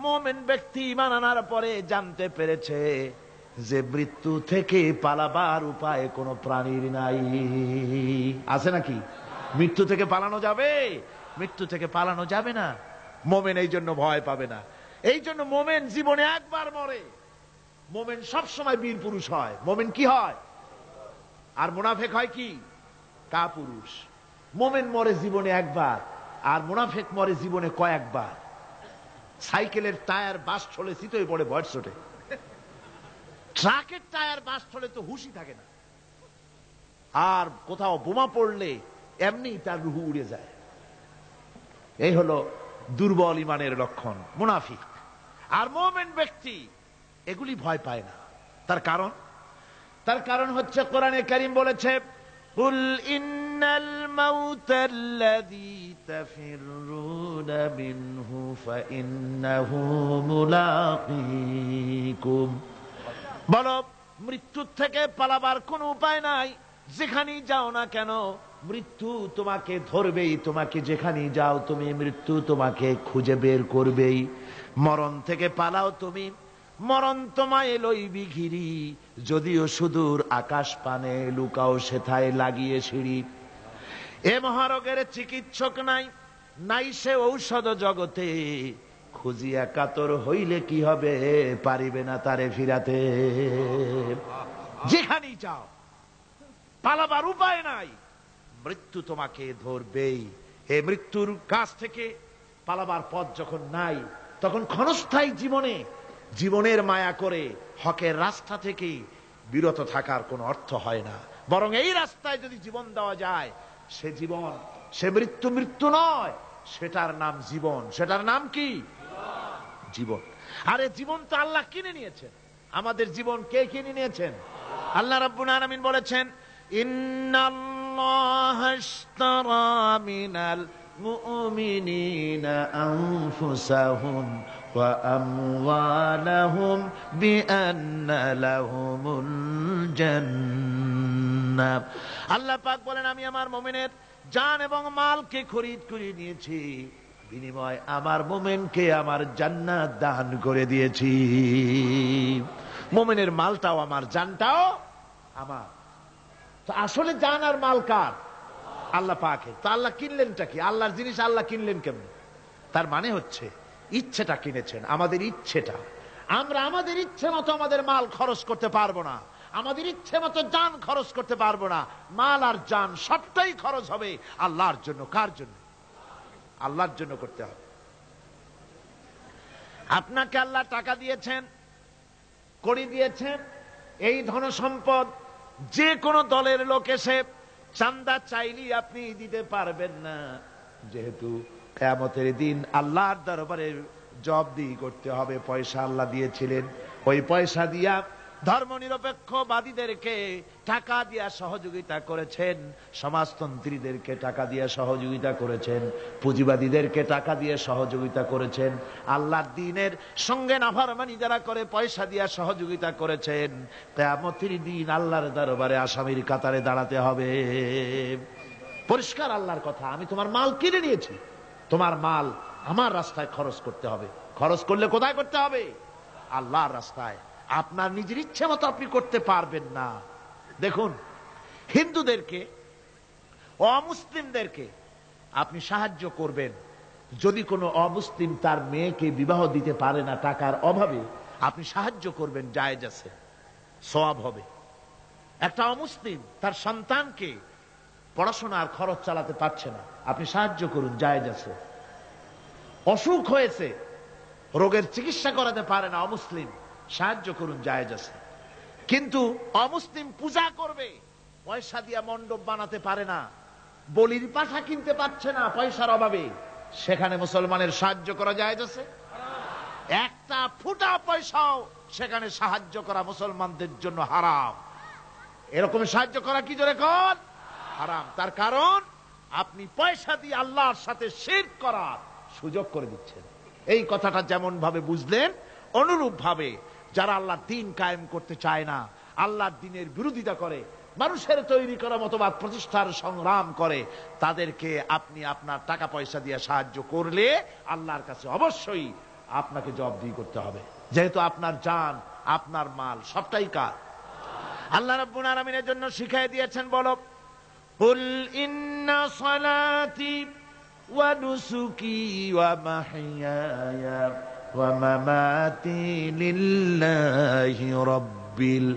মুমিন ব্যক্তি ঈমান আনার পরে জানতে পেরেছে যে মৃত্যু থেকে পালাবার উপায় কোনো প্রাণীর নাই। আছে নাকি? মৃত্যু থেকে পালানো যাবে? মৃত্যু থেকে পালানো যাবে না। মুমিন এই জন্য ভয় পাবে না। এই জন্য মুমিন জীবনে একবার মরে, মুমিন সবসময় বীর পুরুষ হয়। মুমিন কি হয়? আর মুনাফিক হয় কি? কাপুরুষ। মুমিন মরে জীবনে একবার, আর মুনাফিক মরে জীবনে কয়েকবার। সাইকেলের টায়ার বাস্ট হলে চিতই পড়ে ভয় ছোটে, ট্রাকের টায়ার বাস্ট হলে তো হুঁশই থাকে না, আর কোথাও বোমা পড়লে এমনি তার রুহু উড়ে যায়। এই হলো দুর্বল ইমানের লক্ষণ, মুনাফিক। আর মুমিন ব্যক্তি এগুলি ভয় পায় না। তার কারণ হচ্ছে কোরআনে কারীম বলেছে, কুল ইন্নাল মাউতাল্লাযী তাফিররুনা মিনহু ফাইন্নাহু মুলাকীকুম। বলো, মৃত্যু থেকে পালাবার কোন উপায় নাই। যেখানেই যাও না কেন, মৃত্যু তোমাকে ধরবেই। তোমাকে যেখানেই যাও তুমি, মৃত্যু তোমাকে খুঁজে বের করবেই। মরণ থেকে পালাও তুমি, মরণ তোমায় লইবি ঘিরি। যদিও সুদূর আকাশ পানে, লুকাও সেথায় লাগিয়ে সিঁড়ি। এ মহারোগের চিকিৎসক নাই, নাই সে ঔষধ জগতে। খুঁজিয়া কাতর হইলে কি হবে, পারিবে না তারে ফিরাতে। যেখানেই যাও পালাবার উপায় নাই, মৃত্যু তোমাকে ধরবেই। হে মৃত্যুর কাছ থেকে পালাবার পথ যখন নাই, তখন ক্ষণস্থায়ী জীবনের মায়া করে হকের রাস্তা থেকে বিরত থাকার কোনো অর্থ হয় না। বরং এই রাস্তায় যদি জীবন দেওয়া যায়, সে জীবন, সে মৃত্যু নয়, সেটার নাম জীবন। সেটার নাম কি? জীবন। আরে জীবন তো আল্লাহ কিনে নিয়েছেন। আমাদের জীবন কে কিনে নিয়েছেন? আল্লাহ রাব্বুল আলামিন বলেছেন, ইন্নাল্লাহা আশতারা মিনাল মুমিনিনা আনফুসাহুম ওয়া আমওয়ালাহুম বিআন্না লাহুমুল জান্নাহ। আল্লাহ পাক বলেন, আমি আমার মুমিনের জান এবং মালকে খরিদ করে নিয়েছি, বিনিময় আমার মুমিনকে আমার জান্নাত দান করে দিয়েছি। মুমিনের মালটাও আমার, জানটাও আমার। তো আসলে জান আর মাল কার? আল্লাহ পাকের। তো আল্লাহ কিনলেনটা কি? আল্লাহর জিনিস আল্লাহ কিনলেন কেমন? তার মানে হচ্ছে ইচ্ছেটা কিনেছেন, আমাদের ইচ্ছেটা। আমরা আমাদের ইচ্ছে মতো আমাদের মাল খরচ করতে পারবো না, আমাদের ইচ্ছে মতো জান খরচ করতে পারবো না। মাল আর জান সবটাই খরচ হবে আল্লাহর জন্য। কার জন্য? আল্লাহর জন্য করতে হবে। আপনাকে আল্লাহ টাকা দিয়েছেন, কড়ি দিয়েছেন, এই ধন সম্পদ যে কোনো দলের লোক এসে চান্দা চাইলেই আপনি দিতে পারবেন না, যেহেতু কিয়ামতের দিন আল্লাহর দরবারে জবাবদিহি করতে হবে। পয়সা আল্লাহ দিয়েছিলেন, ওই পয়সা দিয়া ধর্মনিরপেক্ষবাদীদেরকে টাকা দিয়া সহযোগিতা করেছেন, সমাজতন্ত্রীদেরকে টাকা দিয়ে সহযোগিতা করেছেন, পুঁজিবাদীদেরকে টাকা দিয়ে সহযোগিতা করেছেন, আল্লাহর দ্বীনের সঙ্গে নাফরমানি যারা করে পয়সা দিয়া সহযোগিতা করেছেন। কিয়ামতের দিন আল্লাহর দরবারে আসামির কাতারে দাঁড়াতে হবে। পরিষ্কার আল্লাহর কথা, আমি তোমার মাল কিনে নিয়েছি, তোমার মাল আমার রাস্তায় খরচ করতে হবে। খরচ করলে কোথায় করতে হবে? আল্লাহর রাস্তায়। আপনার নিজের ইচ্ছে মতো আপনি করতে পারবেন না। দেখুন, হিন্দুদেরকে, অমুসলিমদেরকে আপনি সাহায্য করবেন, যদি কোনো অমুসলিম তার মেয়েকে বিবাহ দিতে পারে না টাকার অভাবে, আপনি সাহায্য করবেন, জায়েজ আছে, সওয়াব হবে। একটা অমুসলিম তার সন্তানকে পড়াশোনার খরচ চালাতে পারছে না, আপনি সাহায্য করুন, জায়েজ আছে। অসুখ হয়েছে, রোগের চিকিৎসা করাতে পারে না অমুসলিম, সাহায্য করুন, জায়েজ আছে। কিন্তু অমুসলিম পূজা করবে, পয়সা দিয়া মণ্ডপ বানাতে পারে না, বলির পাঠা কিনতে পারছে না পয়সার অভাবে, সেখানে মুসলমানের সাহায্য করা জায়েজ আছে? একটা ফুটা পয়সাও সেখানে সাহায্য করা মুসলমানদের জন্য হারাম। এরকম সাহায্য করা কি জোরে কর? হারাম। তার কারণ আপনি পয়সা দিয়ে আল্লাহর সাথে শিরক করার সুযোগ করে দিচ্ছেন। এই কথাটা যেমন ভাবে বুঝলেন, অনুরূপ ভাবে যারা আল্লাহর দ্বীন কায়েম করতে চায় না, আল্লাহর দ্বীনের বিরোধিতা করে, মানুষের তৈরি করা মতবাদ প্রতিষ্ঠার সংগ্রাম করে, তাদেরকে আপনি আপনার টাকা পয়সা দিয়ে সাহায্য করলে আল্লাহর কাছে অবশ্যই আপনাকে জবাবদিহি করতে হবে, যেহেতু আপনার জান, আপনার মাল সবটাই কার? আল্লাহ রাব্বুল আলামিনের জন্য শিখিয়ে দিয়েছেন, বলো, কুল ইন্না সালাতি ওয়া নুসুকি ওয়া মাহইয়ায়া ওয়া মামাতি লিল্লাহি রাব্বিল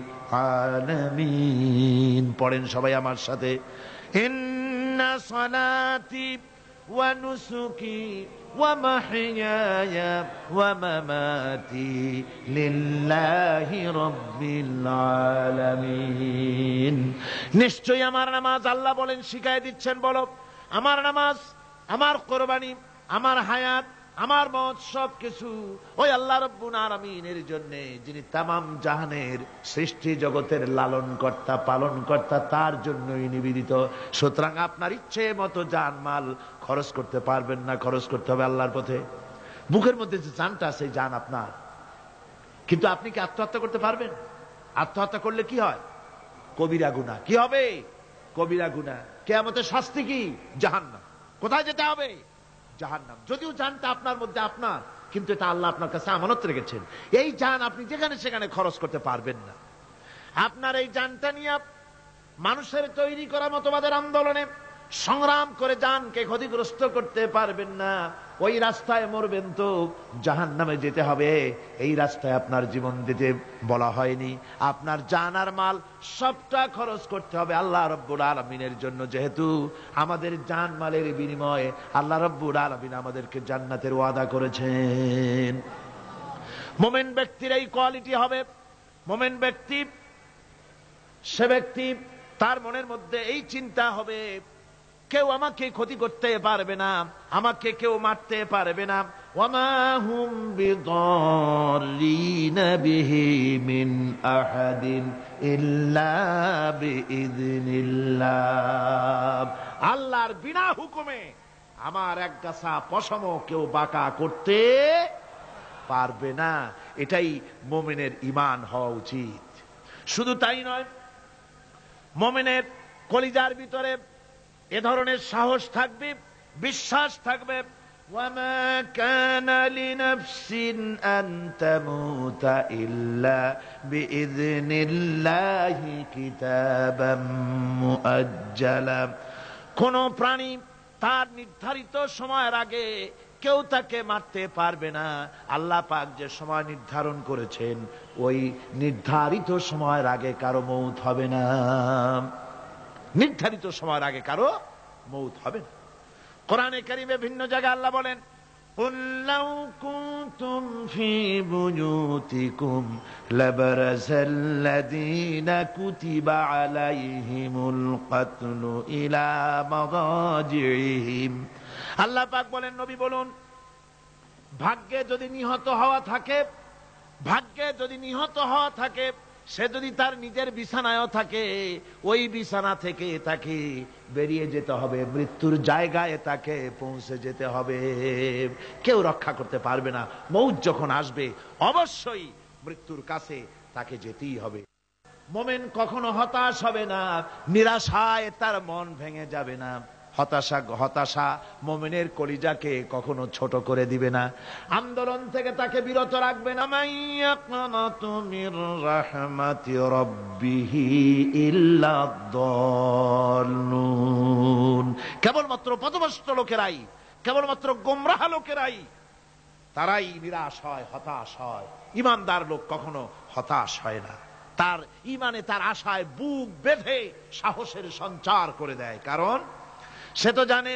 আলামিন। পড়েন সবাই আমার সাথে, ইন্না সালাতি ওয়া নুসুকি ওয়া মাহইয়ায়া ওয়া মামাতি লিল্লাহি রাব্বিল আলামিন। নিশ্চয়ই আমার নামাজ, আল্লাহ বলেন, শিখায় দিচ্ছেন, বলো, আমার নামাজ, আমার কোরবানি, আমার হায়াত, আমার মত সবকিছু ওই আল্লাহ রাব্বুল আলামিনের জন্য, যিনি তামাম জাহানের সৃষ্টি জগতের লালন কর্তা, পালন কর্তা, তার জন্যই নিবেদিত। সুতরাং আপনার ইচ্ছে মতো জান মাল খরচ করতে পারবেন না, খরচ করতে হবে আল্লাহর পথে। বুকের মধ্যে যে জানটা আছে, জান আপনার, কিন্তু আপনি কি আত্মহত্যা করতে পারবেন? আত্মহত্যা করলে কি হয়? কবিরা গুনাহ। কি হবে? কবিরা গুনাহ। কিয়ামতের শাস্তি কি? জাহান্নাম। কোথায় যেতে হবে? জাহান্নাম। যদিও জানটা আপনার মধ্যে আপনার, কিন্তু এটা আল্লাহ আপনার কাছে আমানত রেখেছেন। এই জান আপনি যেখানে সেখানে খরচ করতে পারবেন না। আপনার এই জানটা নিয়ে মানুষের তৈরি করা মতবাদের আন্দোলনে সংগ্রাম করে জানকে ক্ষতিগ্রস্ত করতে পারবেন না। ওই রাস্তায় মরবেন তো জাহান্নামে যেতে হবে, এই রাস্তায় আপনার জীবন দিতে বলা হয়নি। আপনার জান আর মাল সবটা খরচ করতে হবে আল্লাহ রাব্বুল আলামিনের জন্য, যেহেতু আমাদের জান মালের বিনিময়ে আল্লাহ রাব্বুল আলামিন আমাদেরকে জান্নাতের ওয়াদা করেছেন। মুমিন ব্যক্তির এই কোয়ালিটি হবে। মুমিন ব্যক্তি, সে ব্যক্তি, তার মনের মধ্যে এই চিন্তা হবে, কেউ আমাকে ক্ষতি করতে পারবে না, আমাকে কেউ মারতে পারবে না, وما هم بضارين به من أحد إلا بإذن الله আল্লাহর বিনা হুকুমে আমার এক গাছা পশমও কেউ বাঁকা করতে পারবে না। এটাই মুমিনের ঈমান হওয়া উচিত। শুধু তাই নয়, মুমিনের কলিজার ভিতরে এ ধরনের সাহস থাকবে, বিশ্বাস থাকবে। وما كان لنفس أن تموت إلا بإذن الله كتابا مؤجلا। কোন প্রাণী তার নির্ধারিত সময়ের আগে কেউ তাকে মারতে পারবে না। আল্লাহ পাক যে সময় নির্ধারণ করেছেন ওই নির্ধারিত সময়ের আগে কারো মৌত হবে না। নির্ধারিত সময়ের আগে কারো মৌত হবে না। কোরআনে কারিমে ভিন্ন জায়গায় আল্লাহ বলেন, قُلْ لَوْ كُنْتُمْ فِي بُيُوتِكُمْ لَبَرَزَ الَّذِينَ كُتِبَ عَلَيْهِمُ الْقَتْلُ إِلَى مَضَاجِعِهِمْ। আল্লাহ পাক বলেন, নবী বলুন, ভাগ্যে যদি নিহত হওয়া থাকে, ভাগ্যে যদি নিহত হওয়া থাকে, সে যদি তার নিজের বিছানায়ও থাকে, ওই বিছানা থেকে তাকে বেরিয়ে যেতে হবে, মৃত্যুর জায়গায় তাকে পৌঁছে যেতে হবে। কেউ রক্ষা করতে পারবে না। মৌত যখন আসবে অবশ্যই মৃত্যুর কাছে তাকে যেতেই হবে। মুমিন কখনো হতাশ হবে না, নিরাশায় তার মন ভেঙে যাবে না। হতাশা মুমিনের কলিজাকে কখনো ছোট করে দিবে না, আন্দোলন থেকে তাকে বিরত রাখবে না। মাইয়াকনাতু মির রাহমাতি রাব্বিহি ইল্লা দাল্লুন। কেবলমাত্র পথভ্রষ্ট লোকেরাই, কেবলমাত্র গোমরাহ লোকেরাই তারাই নিরাশ হয়, হতাশ হয়। ঈমানদার লোক কখনো হতাশ হয় না। তার ঈমানে, তার আশায় বুক বেঁধে সাহসের সঞ্চার করে দেয়। কারণ সে তো জানে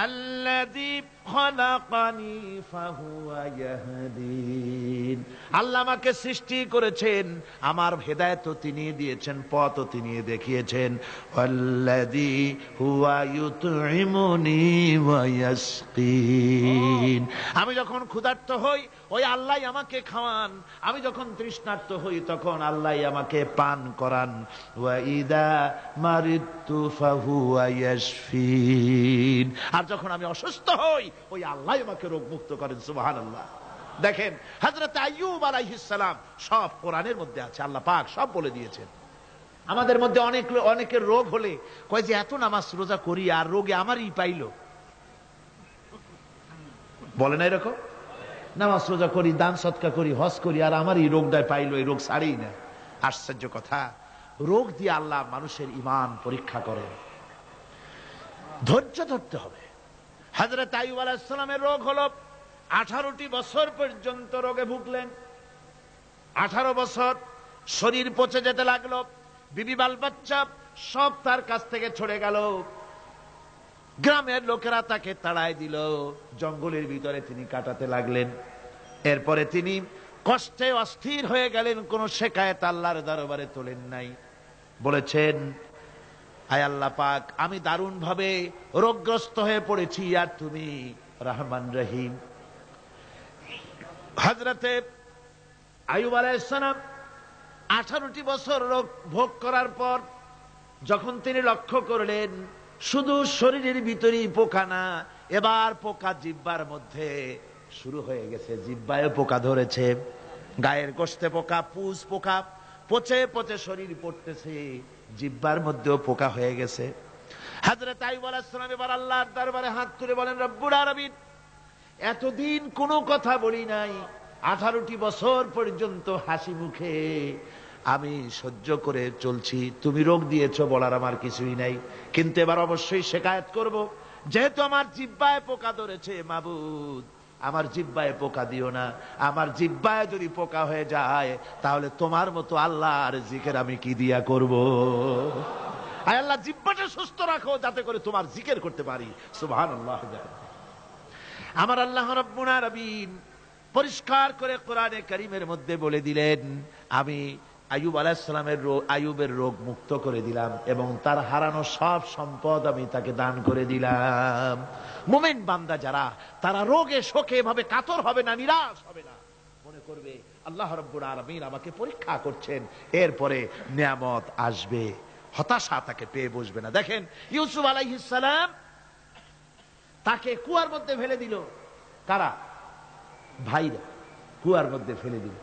আল্লাযী খালাকানি ফাহুয়া ইয়াহদিন। আল্লাহ আমাকে সৃষ্টি করেছেন, আমার হেদায়েত তিনি দিয়েছেন, পথ তিনি দেখিয়েছেন। ওয়াল্লাযী হুয়া ইউতঈমুনি ওয়া ইয়াসকিন। আমি যখন ক্ষুধার্ত হই ওই আল্লাহই আমাকে খাওয়ান, আমি যখন তৃষ্ণার্ত হই তখন আল্লাহই আমাকে পান করান। ওয়া ইযা মারিদতু ফাহুয়া ইয়াশফিন। আর যখন আমি অসুস্থ হই ওই আল্লাহ আমাকে রোগ মুক্ত করেন। সুবহানাল্লাহ। দেখেন হযরত আইয়ুব আলাইহিস সালাম, সব কোরআনের মধ্যে আছে, আল্লাহ পাক সব বলে দিয়েছেন। আমাদের মধ্যে অনেকের রোগ হলে কয় যে এত নামাজ রোজা করি আর রোগে আমারই পাইলো। বলে না এরকম? নামাজ রোজা করি, দান সদকা করি, হজ করি, আর আমারই রোগটাই পাইলো, এই রোগ ছাড়েই না। আশ্চর্য কথা, রোগ দিয়ে আল্লাহ মানুষের ঈমান পরীক্ষা করেন। ধৈর্য ধরতে হবে। হযরত আইয়ুব আলাইহিস সালামের রোগ হলো 18টি বছর পর্যন্ত রোগে ভুগলেন। 18 বছর শরীর পচে যেতে লাগলো, বিবি বাল বাচ্চা সব তার কাছ থেকে ছড়ে গেল। গ্রামের লোকেরা তাকে তাড়ায় দিল, জঙ্গলের ভিতরে তিনি কাটাতে লাগলেন। এরপরে তিনি কষ্টে অস্থির হয়ে গেলেন, কোন শিকায়েত আল্লাহর দরবারে তোলেন নাই। বলেছেন, আয় আল্লাহ পাক, আমি দারুণ ভাবে রোগগ্রস্ত হয়ে পড়েছি, আর তুমি রহমান রহিম। হযরতে আইয়ুব আলাইহিস সালাম 18টি বছর রোগ ভোগ করার পর যখন তিনি লক্ষ্য করলেন শুধু শরীরের ভিতরেই পোকা না, এবার পোকা জিহ্বার মধ্যে শুরু হয়ে গেছে, জিহ্বায় পোকা ধরেছে, গায়ের গোশতে পোকা, পুষ পোকা, পচে পচে শরীর পড়তেছে, জিহ্বার মধ্যেও পোকা হয়ে গেছে। হযরত আইয়ুব আলাইহিস সালাম এবার আল্লাহর দরবারে হাত তুলে বলেন, রব্বুল আলামিন, এতদিন কোনো কথা বলি নাই, 18টি বছর পর্যন্ত হাসি মুখে আমি সহ্য করে চলছি, তুমি রোগ দিয়েছো বলার আমার কিছুই নাই, কিন্তু এবার অবশ্যই শিকায়েত করব। যেহেতু আমার জিহ্বায় পোকা ধরেছে, মাবুদ আমার জিহ্বায় পোকা দিও না। আমার জিহ্বায় যদি পোকা হয়ে যায় তাহলে তোমার মতো আল্লাহর জিকির আমি কি দিয়া করব? আয় আল্লাহ, জিহ্বাটা সুস্থ রাখো যাতে করে তোমার জিকির করতে পারি। সুবহানাল্লাহ। আমার আল্লাহ রাব্বুল আলামিন পরিষ্কার করে কোরআনে কারীমের মধ্যে বলে দিলেন, আমি আইয়ুব আলাইহিস সালামের আইয়ুবের রোগ মুক্ত করে দিলাম এবং তার হারানো সব সম্পদ আমি তাকে দান করে দিলাম। মুমিন বান্দা যারা, তারা রোগে শোকে এভাবে কাতর হবে না, নিরাশ হবে না, মনে করবে আল্লাহ রাব্বুল আলামিন আমাকে পরীক্ষা করছেন, এরপরে নিয়ামত আসবে, হতাশা তাকে পেয়ে বসবে না। দেখেন ইউসুফ আলাইহিস সালাম তাকে কুয়ার মধ্যে ফেলে দিল। কারা? ভাইরা কুয়ার মধ্যে ফেলে দিল।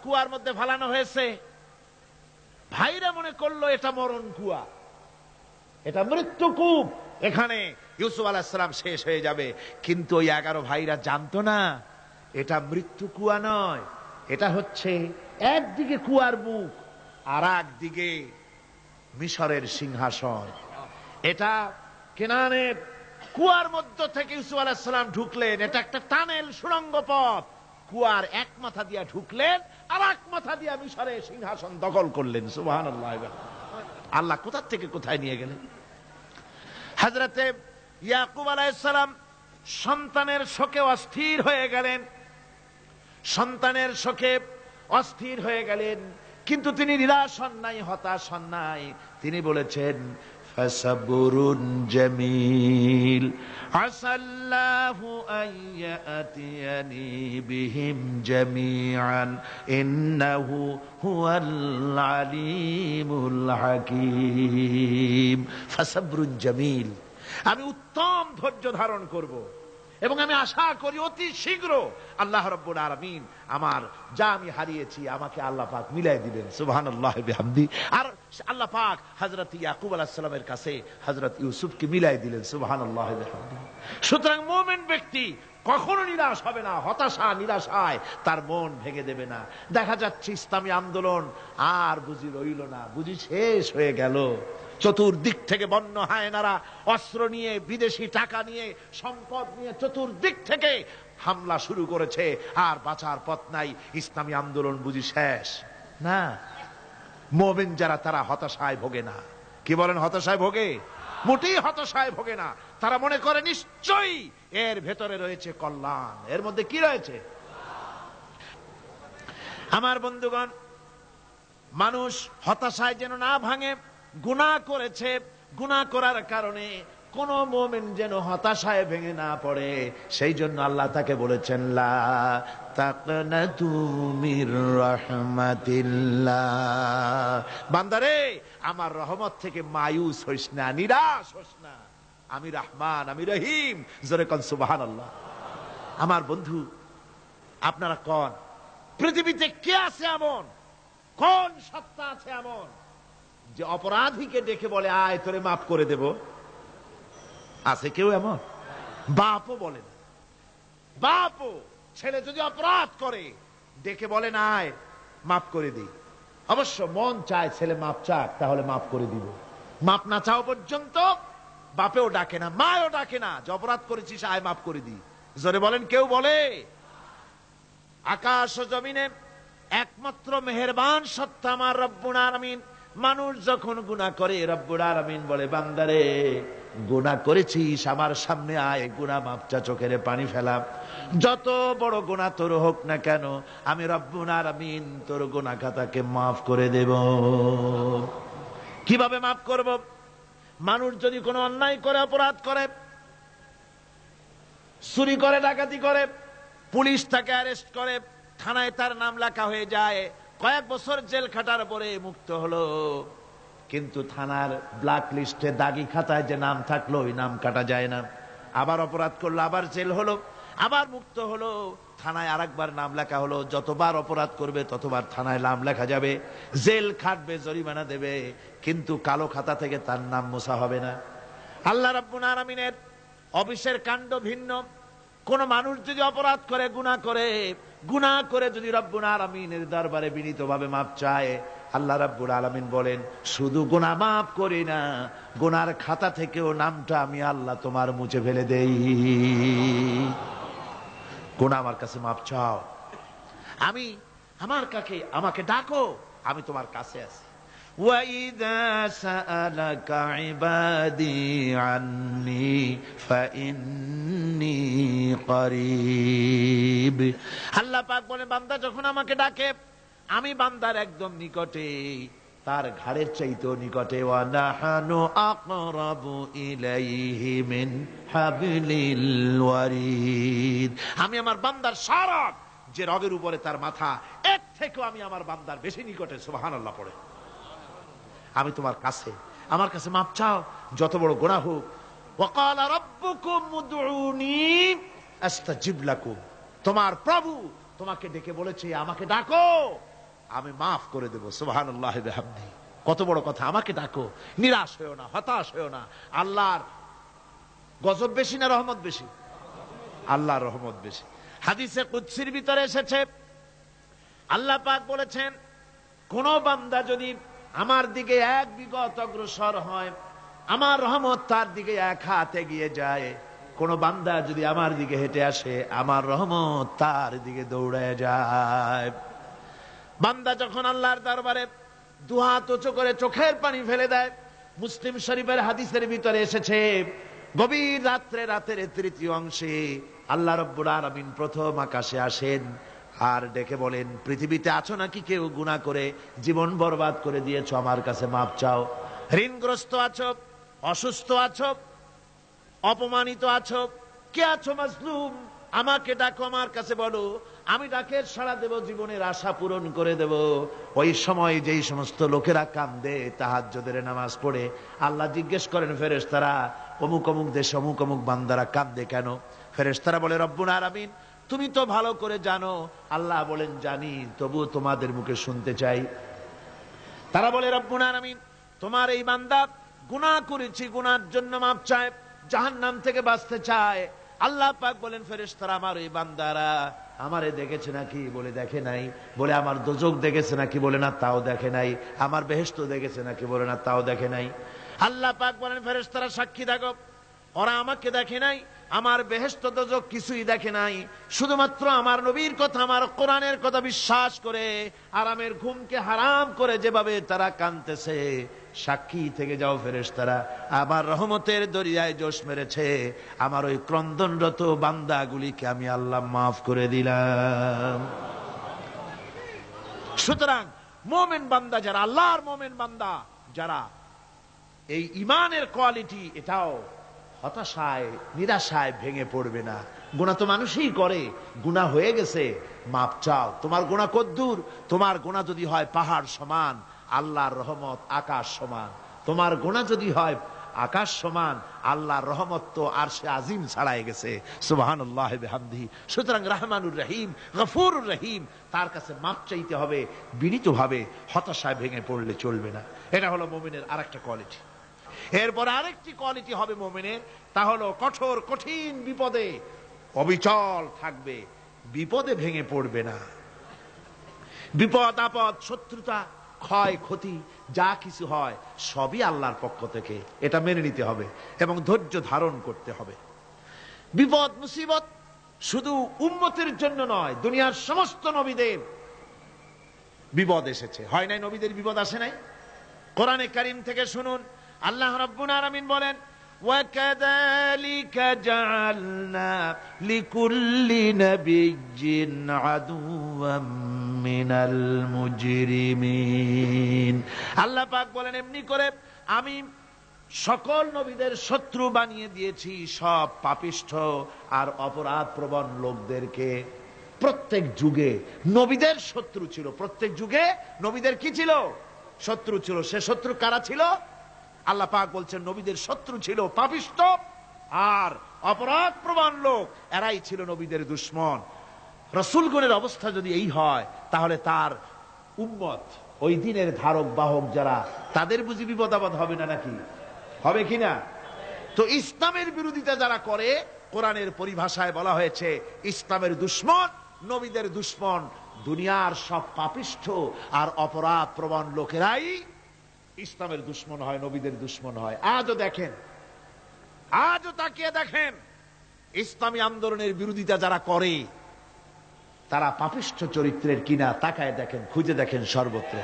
কুয়ার মধ্যে ফেলানো হয়েছে। ভাইরা মনে করলো এটা মরণ কুয়া, এটা মৃত্যু কূপ, এখানে ইউসুফ আলাইহিস সালাম শেষ হয়ে যাবে। কিন্তু ওই 11 ভাইরা জানতো না এটা মৃত্যু কুয়া নয়, এটা হচ্ছে একদিকে কুয়ার মুখ আর একদিকে মিশরের সিংহাসন। এটা কেনানের কুয়ার মধ্য থেকে ইউসুফ আলাইহিস সালাম ঢুকলেন। এটা একটা টানেল, সুড়ঙ্গ পথ। কুয়ার এক মাথা দিয়া ঢুকলেন, আর এক মাথা দিয়া মিশরের সিংহাসন দখল করলেন। সুবহানাল্লাহ। আল্লাহ কোথা থেকে কোথায় নিয়ে গেলেন। হযরতে ইয়াকুব আলাইহিস সালাম সন্তানের শোকে অস্থির হয়ে গেলেন, সন্তানের শোকে অস্থির হয়ে গেলেন, কিন্তু তিনি নিরাশ হন নাই, হতাশ হন নাই। তিনি বলেছেন ফাসাবরুন জামিল আসাল্লাহু আইয়াতিয়ানি বিহিম জামিআন ইন্নাহু হুয়াল আলিমুল হাকীম। ফাসাবরুন জামিল, আমি উত্তম ধৈর্য ধারণ করব এবং আমি আশা করি অতি শীঘ্র আল্লাহ রাব্বুল আলামিন আমার যা আমি হারিয়েছি আমাকে আল্লাহ পাক মিলাই দিবেন। সুবহানাল্লাহ বিহামদি। আর আল্লাহ পাক হযরত ইয়াকুব আলাইহিস সালামের কাছে হযরত ইউসুফকে মিলাই দিলেন। সুবহানাল্লাহ বিহামদি। সুতরাং মুমিন ব্যক্তি কখনো নিরাশ হবে না, হতাশা নিরাশায় তার মন ভেঙে দেবে না। দেখা যাচ্ছে ইসলামী আন্দোলন আর বুঝি রইল না, বুঝি শেষ হয়ে গেল। চতুর্দিক থেকে বন্য হায়নারা অস্ত্র নিয়ে, বিদেশি টাকা নিয়ে, সম্পদ নিয়ে চতুর্দিক থেকে হামলা শুরু করেছে, আর বাঁচার পথ নাই। ইসলামী আন্দোলন বুঝি শেষ না। মুমিন যারা, তারা হতাশায় ভোগে না। কি বলেন? হতাশায় ভোগে? মোটেই হতাশায় ভোগে না। তারা মনে করে নিশ্চয়ই এর ভেতরে রয়েছে কল্যাণ। এর মধ্যে কি রয়েছে? আমার বন্ধুগণ, মানুষ হতাশায় যেন না ভাঙে। গুনাহ করেছে, গুনাহ করার কারণে কোন মুমিন যেন হতাশায় ভেঙে না পড়ে, সেই জন্য আল্লাহ তাকে বলেছেন লা তাকনাতু মির রাহমাতিল্লাহ। বান্দারে, আমার রহমত থেকে মায়ুস হইস না, নিরাশ হইস না। আমি রহমান, আমি রহিম। জোরে কোন সুবহানাল্লাহ। আমার বন্ধু, আপনারা কোন পৃথিবীতে কে আছে এমন, কোন সত্তা আছে এমন যে অপরাধীকে ডেকে বলে আয় তোরে মাফ করে দেব? আছে কেউ এমন? বাপও বলে না। বাপও ছেলে যদি অপরাধ করে ডেকে বলে না আয় মাফ করে দিই। অবশ্য মন চায় ছেলে মাফ চাক, তাহলে মাফ করে দিব। মাফ না চাও পর্যন্ত বাপেও ডাকে না, মাও ডাকে না যে অপরাধ করেছিস আয় মাফ করে দিই। জোরে বলেন, কেউ বলে? আকাশ ও জমিনে একমাত্র মেহেরবান সত্তা আমার রব্বুল আলামিন। মানুষ যখন গুনাহ করে, রব্বুল আলামিন বলে বান্দারে গুনাহ করেছিস, আমার সামনে আয়, গুনাহ মাফ চা, চোখের পানি ফেলা। যত বড় গুনাহ তোর হোক না কেন, আমি রব্বুল আলামিন তোর গুনাহ খাতাকে মাফ করে দেব। কিভাবে মাফ করব? মানুষ যদি কোনো অন্যায় করে, অপরাধ করে, চুরি করে, ডাকাতি করে, পুলিশ তাকে অ্যারেস্ট করে, থানায় তার নাম লেখা হয়ে যায়, কয়েক বছর জেল খাটার পরে মুক্ত হলো, কিন্তু থানার ব্ল্যাক লিস্টে, দাগি খাতায় যে নাম থাকলো ওই নাম কাটা যায় না। আবার অপরাধ করলো, আবার জেল হলো, আবার মুক্ত হলো, থানায় আরেকবার নাম লেখা হলো। যতবার অপরাধ করবে ততবার থানায় নাম লেখা যাবে, জেল খাটবে, জরিমানা দেবে, কিন্তু কালো খাতা থেকে তার নাম মোছা হবে না। আল্লাহ রাব্বুল আলামিনের অফিসের কাণ্ড ভিন্ন। কোন মানুষ যদি অপরাধ করে, গুনাহ করে যদি রব্বুল আলামিনের দরবারে বিনীতভাবে মাপ চায়, আল্লাহ রাব্বুল আলামিন বলেন শুধু গুনাহ মাফ করি না, গুনার খাতা থেকেও নামটা আমি আল্লাহ তোমার মুছে ফেলে দেই। গুনাহ আমার কাছে মাপ চাও, আমাকে ডাকো, আমি তোমার কাছে আছি। وَإِذَا سَأَلَكَ عِبَادِي عَنِّي فَإِنِّي قَرِيبٌ। আল্লাহ পাক বলেন বান্দা যখন আমাকে ডাকে আমি বান্দার একদম নিকটে, তার ঘাড়ের চাইতেও নিকটে। ওয়ানাহানু আকরাবু ইলাইহি মিন হাবলিল ওয়ারিদ। আমি আমার বান্দার সারা যে রগের উপরে তার মাথা, এর থেকেও আমি আমার বান্দার বেশি নিকটে। সুবহানাল্লাহ পড়ে। আমি তোমার কাছে, আমার কাছে মাপ চাও, যত বড় গুনাহ হোক। ওয়াকালা রাব্বুকুম উদউনি আস্তাজিব লাকুম। তোমার প্রভু তোমাকে ডেকে বলেছে আমাকে ডাকো, আমি মাফ করে দেব। সুবহানাল্লাহি ওয়া বিহামদিহি। কত বড় কথা, আমাকে ডাকো, নিরাশ হয়েও না, হতাশ হয়েও না। আল্লাহর গজব বেশি না রহমত বেশি? আল্লাহর রহমত বেশি। হাদিসে কুদসির ভিতরে এসেছে, আল্লাহ পাক বলেছেন, কোন বান্দা যদি আমার দিকে এক বিগত অগ্রসর হয়, আমার রহমত তার দিকে এক হাত এগিয়ে যায়। কোন বান্দা যদি আমার দিকে হেঁটে আসে, আমার রহমত তার দিকে দৌড়ে যায়। বান্দা যখন আল্লাহর দরবারে দুহাত উঁচু করে চোখের পানি ফেলে দেয়, মুসলিম শরীফের হাদিসের ভিতরে এসেছে, গভীর রাত্রে, রাতের তৃতীয় অংশে আল্লাহ রাব্বুল আলামিন প্রথম আকাশে আসেন আর ডেকে বলেন, পৃথিবীতে আছো নাকি কেউ গুনাহ করে জীবন বরবাদ করে দিয়েছো, আমার কাছে মাপ চাও। ঋণগ্রস্ত আছো, অসুস্থ আছো, অপমানিত আছো, কে আছো মাজলুম, আমাকে ডাকো, আমার কাছে বলো, আমি ডাকের সাড়া দেব, জীবনের আশা পূরণ করে দেব। ওই সময় যেই সমস্ত লোকেরা কান্দে তাহাজ্জুদের নামাজ পড়ে, আল্লাহ জিজ্ঞেস করেন ফেরেশতারা, অমুক অমুক দেশে অমুক অমুক বান্দারা কান্দে কেন? ফেরেশতারা বলে, রব্বুল আলামিন তুমি তো ভালো করে জানো। আল্লাহ বলেন, জানি, তবুও তোমাদের মুখে শুনতে চাই। তারা বলে, রব্বুল আলামিন তোমার এই বান্দা গুনাহ করেছি, গুনার জন্য মাপ চায়, জাহান্নাম থেকে বাঁচতে চায়। আল্লাহ পাক বলেন, ফেরেশতারা আমার এই বান্দারা আমারে দেখেছে নাকি? বলে দেখে নাই। বলে আমার দোজখ দেখেছে নাকি? বলে না, তাও দেখে নাই। আমার বেহেশত দেখেছে নাকি? বলে না, তাও দেখে নাই। আল্লাহ পাক বলেন, ফেরেশতারা সাক্ষী থাকো, ওরা আমাকে দেখে নাই, আমার বেহেশত দোজখ কিছুই দেখে নাই, শুধুমাত্র আমার নবীর কথা, আমার কোরআনের কথা বিশ্বাস করে আরামের ঘুমকে হারাম করে যেভাবে তারা কাঁদতেছে, সাক্ষী থেকে যাও ফেরেশতারা, আমার রহমতের দরিয়ায় জোশ মেরেছে, আমার ওই ক্রন্দনরত বান্দাগুলিকে আমি আল্লাহ মাফ করে দিলাম। সুতরাং মুমিন বান্দা যারা, আল্লাহর মুমিন বান্দা যারা, এই ঈমানের কোয়ালিটি, এটাও হতাশায় নিরাশায় ভেঙে পড়বে না। গুনাহ তো মানুষই করে, গুনাহ হয়ে গেছে, মাপ চাও। তোমার গুনাহ কদ্দূর? তোমার গুনাহ যদি হয় পাহাড় সমান, আল্লাহর রহমত আকাশ সমান। তোমার গুনাহ যদি হয় আকাশ সমান, আল্লাহর রহমত তো আরশে আজিম ছাড়াই গেছে। সুবহানাল্লাহি ওয়া বিহামদিহি। সুতরাং রহমানুর রহিম, গফুরুর রহিম, তার কাছে মাপ চাইতে হবে বিনীতভাবে, হতাশায় ভেঙে পড়লে চলবে না। এটা হলো মুমিনের আরেকটা কোয়ালিটি। এরপর আরেকটি কোয়ালিটি হবে মুমিনের, তা হলো কঠোর কঠিন বিপদে অবিচল থাকবে, বিপদে ভেঙে পড়বে না। বিপদ আপদ, শত্রুতা, ক্ষয় ক্ষতি যা কিছু হয় সবই আল্লাহর পক্ষ থেকে, এটা মেনে নিতে হবে এবং ধৈর্য ধারণ করতে হবে। বিপদ মুসিবত শুধু উম্মতের জন্য নয়, দুনিয়ার সমস্ত নবীদের বিপদ এসেছে, হয় নাই? নবীদের বিপদ আসে নাই? কোরআনে কারীম থেকে শুনুন, আল্লাহ রাব্বুল আলামিন বলেন, وَكَذَلِكَ جَعَلْنَا لِكُلِّ نَبِيٍّ عَدُوًّا مِنَ الْمُجْرِمِينَ। আল্লাহ পাক বলেন, এমনি করে আমি সকল নবীদের শত্রু বানিয়ে দিয়েছি সব পাপিষ্ঠ আর অপরাধ প্রবণ লোকদেরকে। প্রত্যেক যুগে নবীদের শত্রু ছিল, প্রত্যেক যুগে নবীদের কি ছিল? শত্রু ছিল। সে শত্রু কারা ছিল? আল্লাহ পাক বলছেন, নবীদের শত্রু ছিল পাপিষ্ঠ আর অপরাধ প্রবণ লোক, এরাই ছিল নবীদের দুশমন। রাসূলগণের অবস্থা যদি এই হয়, তাহলে তার উম্মত, ওই দিনের ধারক বাহক যারা, তাদের বুঝি বিপদ আপদ হবে না নাকি? হবে কিনা? তো ইসলামের বিরোধিতা যারা করে, কোরআনের পরিভাষায় বলা হয়েছে ইসলামের দুশমন, নবীদের দুশমন। দুনিয়ার সব পাপিষ্ঠ আর অপরাধ প্রবণ লোকেরাই ইসলামের দুশমন হয়, নবীদের দুশমন হয়। আজও দেখেন, আজও তাকিয়ে দেখেন, ইসলামী আন্দোলনের বিরোধিতা যারা করে তারা পাপিষ্ঠ চরিত্রের কিনা, তাকায় দেখেন, খুঁজে দেখেন, সর্বত্র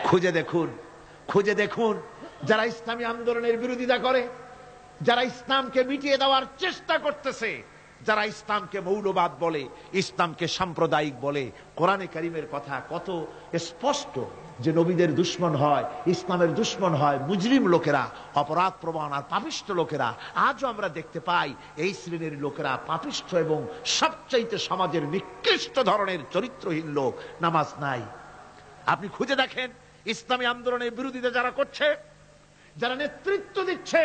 খুঁজে দেখুন, খুঁজে দেখুন। যারা ইসলামী আন্দোলনের বিরোধিতা করে, যারা ইসলামকে মিটিয়ে দেওয়ার চেষ্টা করতেছে, যারা ইসলামকে মৌলবাদ বলে, ইসলামকে সাম্প্রদায়িক বলে, কোরআনে কারীমের কথা কত স্পষ্ট যে নবীদের দুশমন হয়, ইসলামের দুশমন হয় মুজরিম লোকেরা, অপরাধ প্রবণ আর পাপিষ্ঠ লোকেরা। আজও আমরা দেখতে পাই এই শ্রেণীর লোকেরা পাপিষ্ঠ এবং সবচাইতে সমাজের নিকৃষ্ট ধরনের চরিত্রহীন লোক। নামাজ নাই। আপনি খুঁজে দেখেন ইসলামী আন্দোলনের বিরোধিতা যারা করছে, যারা নেতৃত্ব দিচ্ছে,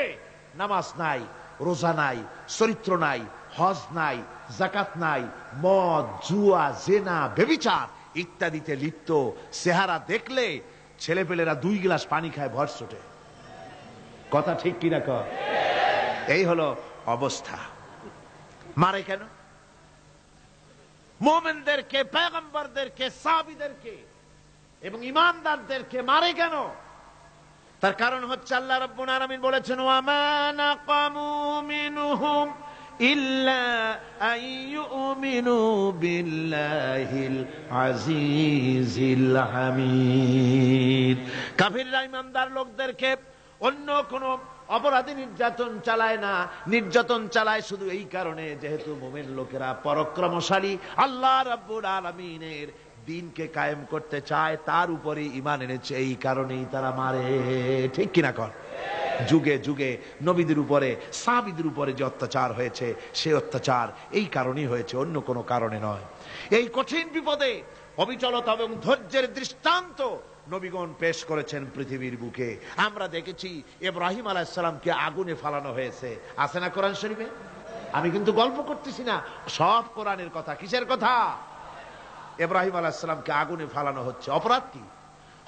নামাজ নাই, রোজা নাই, চরিত্র নাই, হজ নাই, যাকাত নাই, মদ, জুয়া, জেনা, ব্যভিচার ইত্যাদিতে লিপ্ত। চেহারা দেখলে ছেলেপেলেরা 2 গ্লাস পানি খায় ভরসটে। কথা ঠিক কিনা কর? এই হলো অবস্থা। মারে কেন? মুমিনদেরকে, পয়গম্বরদেরকে, সাহাবীদেরকে এবং ঈমানদারদেরকে মারে কেন? তার কারণ হচ্ছে আল্লাহ রাব্বুল আলামিন বলেছেন, ওয়া মা নাকামু মিনহুম ইল্লা আইয়ুমিনু বিল্লাহিল আজিজিল হামিদ। কাফিররা ঈমানদার লোকদেরকে অন্য কোন অপরাধী নির্যাতন চালায় না, নির্যাতন চালায় শুধু এই কারণে যেহেতু মুমিন লোকেরা পরাক্রমশালী, আল্লাহ রাব্বুল আলামিনের দিনকে কায়েম করতে চায়, তার উপরে ঈমান এনেছে, এই কারণেই তারা মারে। ঠিক কিনা কর? যুগে যুগে নবীদের উপরে, সাহাবীদের উপরে যে অত্যাচার হয়েছে, সে অত্যাচার এই কারণেই হয়েছে, অন্য কোনো কারণে নয়। এই কঠিন বিপদে অবিচলতা এবং ধৈর্যের দৃষ্টান্ত নবীগণ পেশ করেছেন পৃথিবীর বুকে। আমরা দেখেছি ইব্রাহিম আলাইহিস সালামকে আগুনে ফালানো হয়েছে, আছে না কোরআন শরীফে? আমি কিন্তু গল্প করতেছি না, সব কোরআনের কথা। কিসের কথা? ইব্রাহিম আলাইহিস সালামকে আগুনে ফালানো হচ্ছে। অপরাধ কি?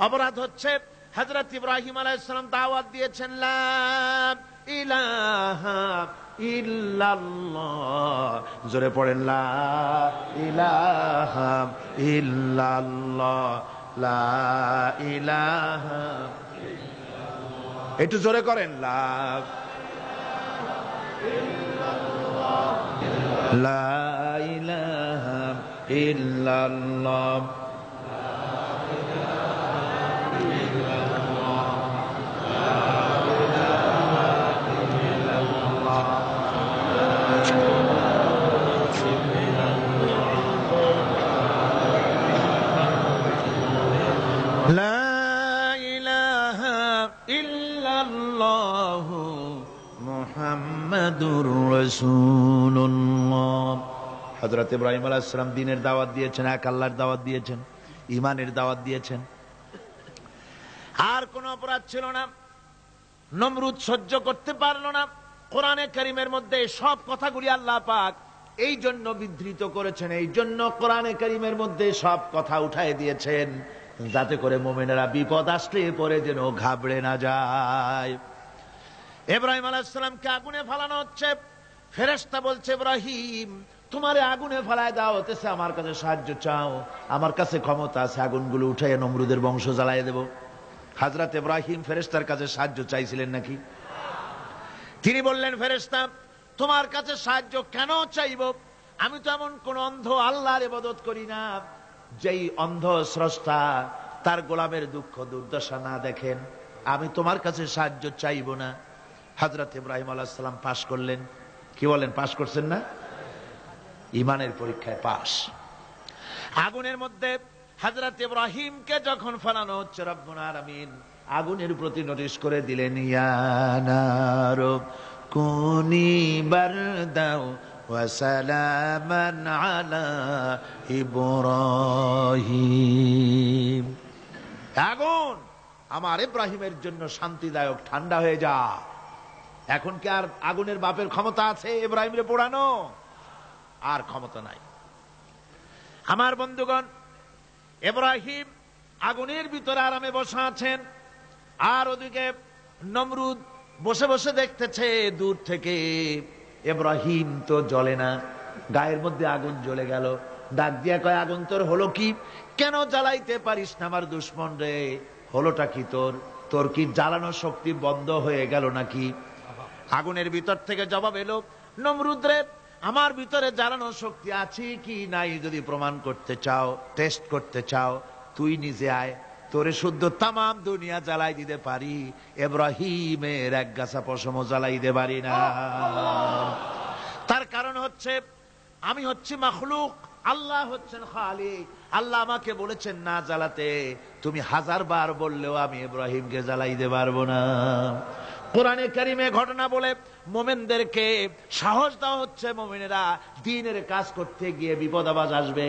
অপরাধ হচ্ছে হযরত ইব্রাহিম আলাইহিস সালাম দাওয়াত দিয়েছেন, লা ইলাহা ইল্লাল্লাহ। জোরে পড়েন, লা ইলাহা ইল্লাল্লাহ, লা ইলাহা। একটু জোরে করেন, লা ইলাহা ইল্লাল্লাহ। মুহাম্মাদুর রাসূলুল্লাহ। হযরত ইব্রাহিম আলাইহিস সালাম দ্বীনের দাওয়াত দিয়েছেন, এক আল্লাহর দাওয়াত দিয়েছেন, ঈমানের দাওয়াত দিয়েছেন। আর কোন অপরাধ ছিল না। নমরুদ সহ্য করতে পারল না। কোরআনে কারীমের মধ্যে সব কথাগুলি আল্লাহ পাক এই জন্য বিধৃত করেছেন, এই জন্য কোরআনে কারীমের মধ্যে সব কথা উঠায় দিয়েছেন, যাতে করে মুমিনেরা বিপদ আসলে পরে যেন ঘাবড়ে না যায়। ইব্রাহিম আলাইহিস সালামকে আগুনে ফালানো হচ্ছে। ফেরেশতা বলছে, ইব্রাহিম তোমারে আগুনে ফালায় দেওয়া হতেছে, আমার কাছে সাহায্য চাও, আমার কাছে ক্ষমতা আছে, আগুনগুলো উঠাইয়া নমরুদের বংশ জ্বালাইয়া দেব। হযরত ইব্রাহিম ফেরেশতার কাছে সাহায্য চাইছিলেন নাকি? তিনি বললেন, ফেরেশতা তোমার কাছে সাহায্য কেন চাইব? আমি তো এমন কোন অন্ধ আল্লাহর ইবাদত করি না যেই অন্ধ স্রষ্টা তার গোলামের দুঃখ দুর্দশা না দেখেন। আমি তোমার কাছে সাহায্য চাইব না। হযরত ইব্রাহিম আলাইহিস সালাম পাশ করলেন। কি বলেন, পাশ করছেন না? ঈমানের পরীক্ষায় পাশ। আগুনের মধ্যে হযরত ইব্রাহিমকে যখন ফেলানো হচ্ছে, রব্বুল আলামিন আগুনের প্রতি নোটিশ করে দিলেন, ইয়া নারু কুনি বারদাও ওয়া সালামান আলা ইব্রাহিম। আগুন আমার ইব্রাহিমের জন্য শান্তিদায়ক, ঠান্ডা হয়ে যা। এখন কি আর আগুনের বাপের ক্ষমতা আছে ইব্রাহিমরে পোড়ানো? আর ক্ষমতা নাই। আমার বন্ধুগণ, ইব্রাহিম আগুনের ভিতরে আরামে বসে আছেন, আর ওদিকে নমরুদ বসে বসে দেখতেছে দূর থেকে। ইব্রাহিম তো জ্বলে না, গায়ের মধ্যে আগুন জ্বলে গেল। ডাক দিয়া কয়, আগুন তোর হলো কি? কেন জ্বালাইতে পারিস না আমার দুশমন রে? হলোটা কি তোর? তোর কি জ্বালানো শক্তি বন্ধ হয়ে গেল নাকি? আগুনের ভিতর থেকে জবাব এলো, নমরুদ রে, আমার ভিতরে জ্বালানো শক্তি আছে কি নাই যদি প্রমাণ করতে চাও, টেস্ট করতে চাও, তুই নিজে আয়, তোরে শুদ্ধ তামাম দুনিয়া জ্বালাই দিতে পারি, ইব্রাহিমের এক গাছা পশমও জ্বালাই দিতে পারি না। তার কারণ হচ্ছে হচ্ছে আমি হচ্ছি মাখলুক, আল্লাহ হচ্ছেন খালিক। আল্লাহ আমাকে বলেছেন না জ্বালাতে, তুমি 1000 বার বললেও আমি ইব্রাহিমকে জ্বালাইতে পারবো না। কোরআনে কারিমে ঘটনা বলে মোমেনদেরকে সাহস দেওয়া হচ্ছে, মোমেনেরা দ্বীনের কাজ করতে গিয়ে বিপদ আবাজ আসবে,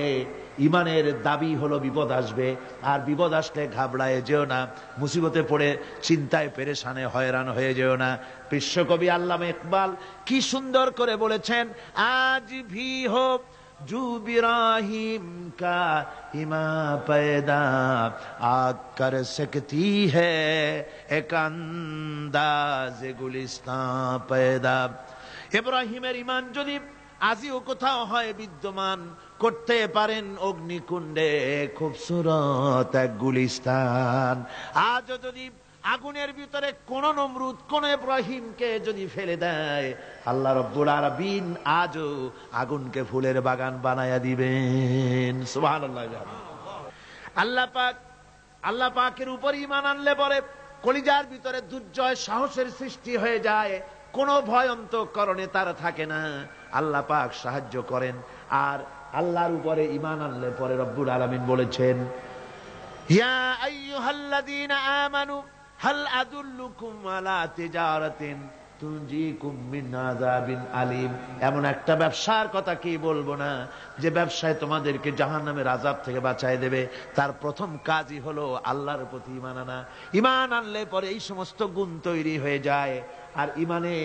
ইমানের দাবি হলো বিপদ আসবে, আর বিপদ আসলে ঘাবড়ায় যেও না, মুসিবতে পড়ে চিন্তায় পেরেশানে হয়রান হয়ে যেও না। বিশ্বকবি আল্লামা ইকবাল কি সুন্দর করে বলেছেন, আজ ভি হোক জু বিরাহিম কা হিমা पैदा आग कर सकती है एक अंदाज गुलिस्तां पैदा। ইব্রাহিমের ঈমান যদি আজিও কোথাও হয় বিদ্যমান, করতে পারেন অগ্নিকুণ্ডে খুবসুরত এক গুলিস্তান। আজও যদি আগুনের ভিতরে কোন নমরুদ কোন ইব্রাহিমকে যদি ফেলে দেয়, আল্লাহ রাব্বুল আলামিন আজও আগুনকে ফুলের বাগান বানায়া দিবেন। সুবহানাল্লাহ। আল্লাহ পাকের উপর ঈমান আনলে পরে কলিজার ভিতরে দুর্জয় সাহসের সৃষ্টি হয়ে যায়, কোন ভয় অন্তঃকরণে তার থাকে না। আল্লাহ পাক সাহায্য করেন। আর আল্লাহর উপরে ঈমান আনলে পরে রব্বুল আলামিন বলেছেন, ইয়া আইয়ুহাল্লাযীনা আমানু হাল আদুল্লুকুম আলা তিজারাতিন তুনজিকুম মিন আযাবিন আলীম। এমন একটা ব্যবসার কথা কি বলবো না যে ব্যবসায় তোমাদেরকে জাহান্নামের আযাব থেকে বাঁচায় দেবে। তার প্রথম কাজই হলো আল্লাহর প্রতি ঈমান আনা। ঈমান আনলে পরে এই সমস্ত গুণ তৈরি হয়ে যায়। আর ঈমানে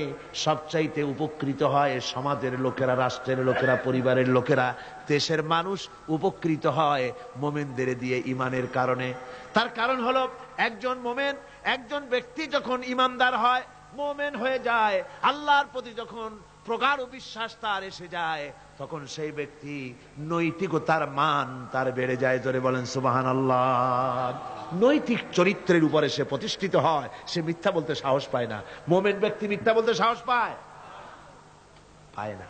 সবচাইতে উপকৃত হয় সমাজের লোকেরা, রাষ্ট্রের লোকেরা, পরিবারের লোকেরা, দেশের মানুষ উপকৃত হয় মোমেনদের দিয়ে ঈমানের কারণে। তার কারণ হলো একজন মোমেন, একজন ব্যক্তি যখন ঈমানদার হয়, মোমেন হয়ে যায়, আল্লাহর প্রতি যখন প্রগাঢ় বিশ্বাস তার এসে যায়, তখন সেই ব্যক্তি নৈতিকতার মান তার বেড়ে যায়। জোরে বলেন সুবহানাল্লাহ। নৈতিক চরিত্রের উপরে সে প্রতিষ্ঠিত হয়, সে মিথ্যা বলতে সাহস পায় না। মোমেন ব্যক্তি মিথ্যা বলতে সাহস পায়? পায় না।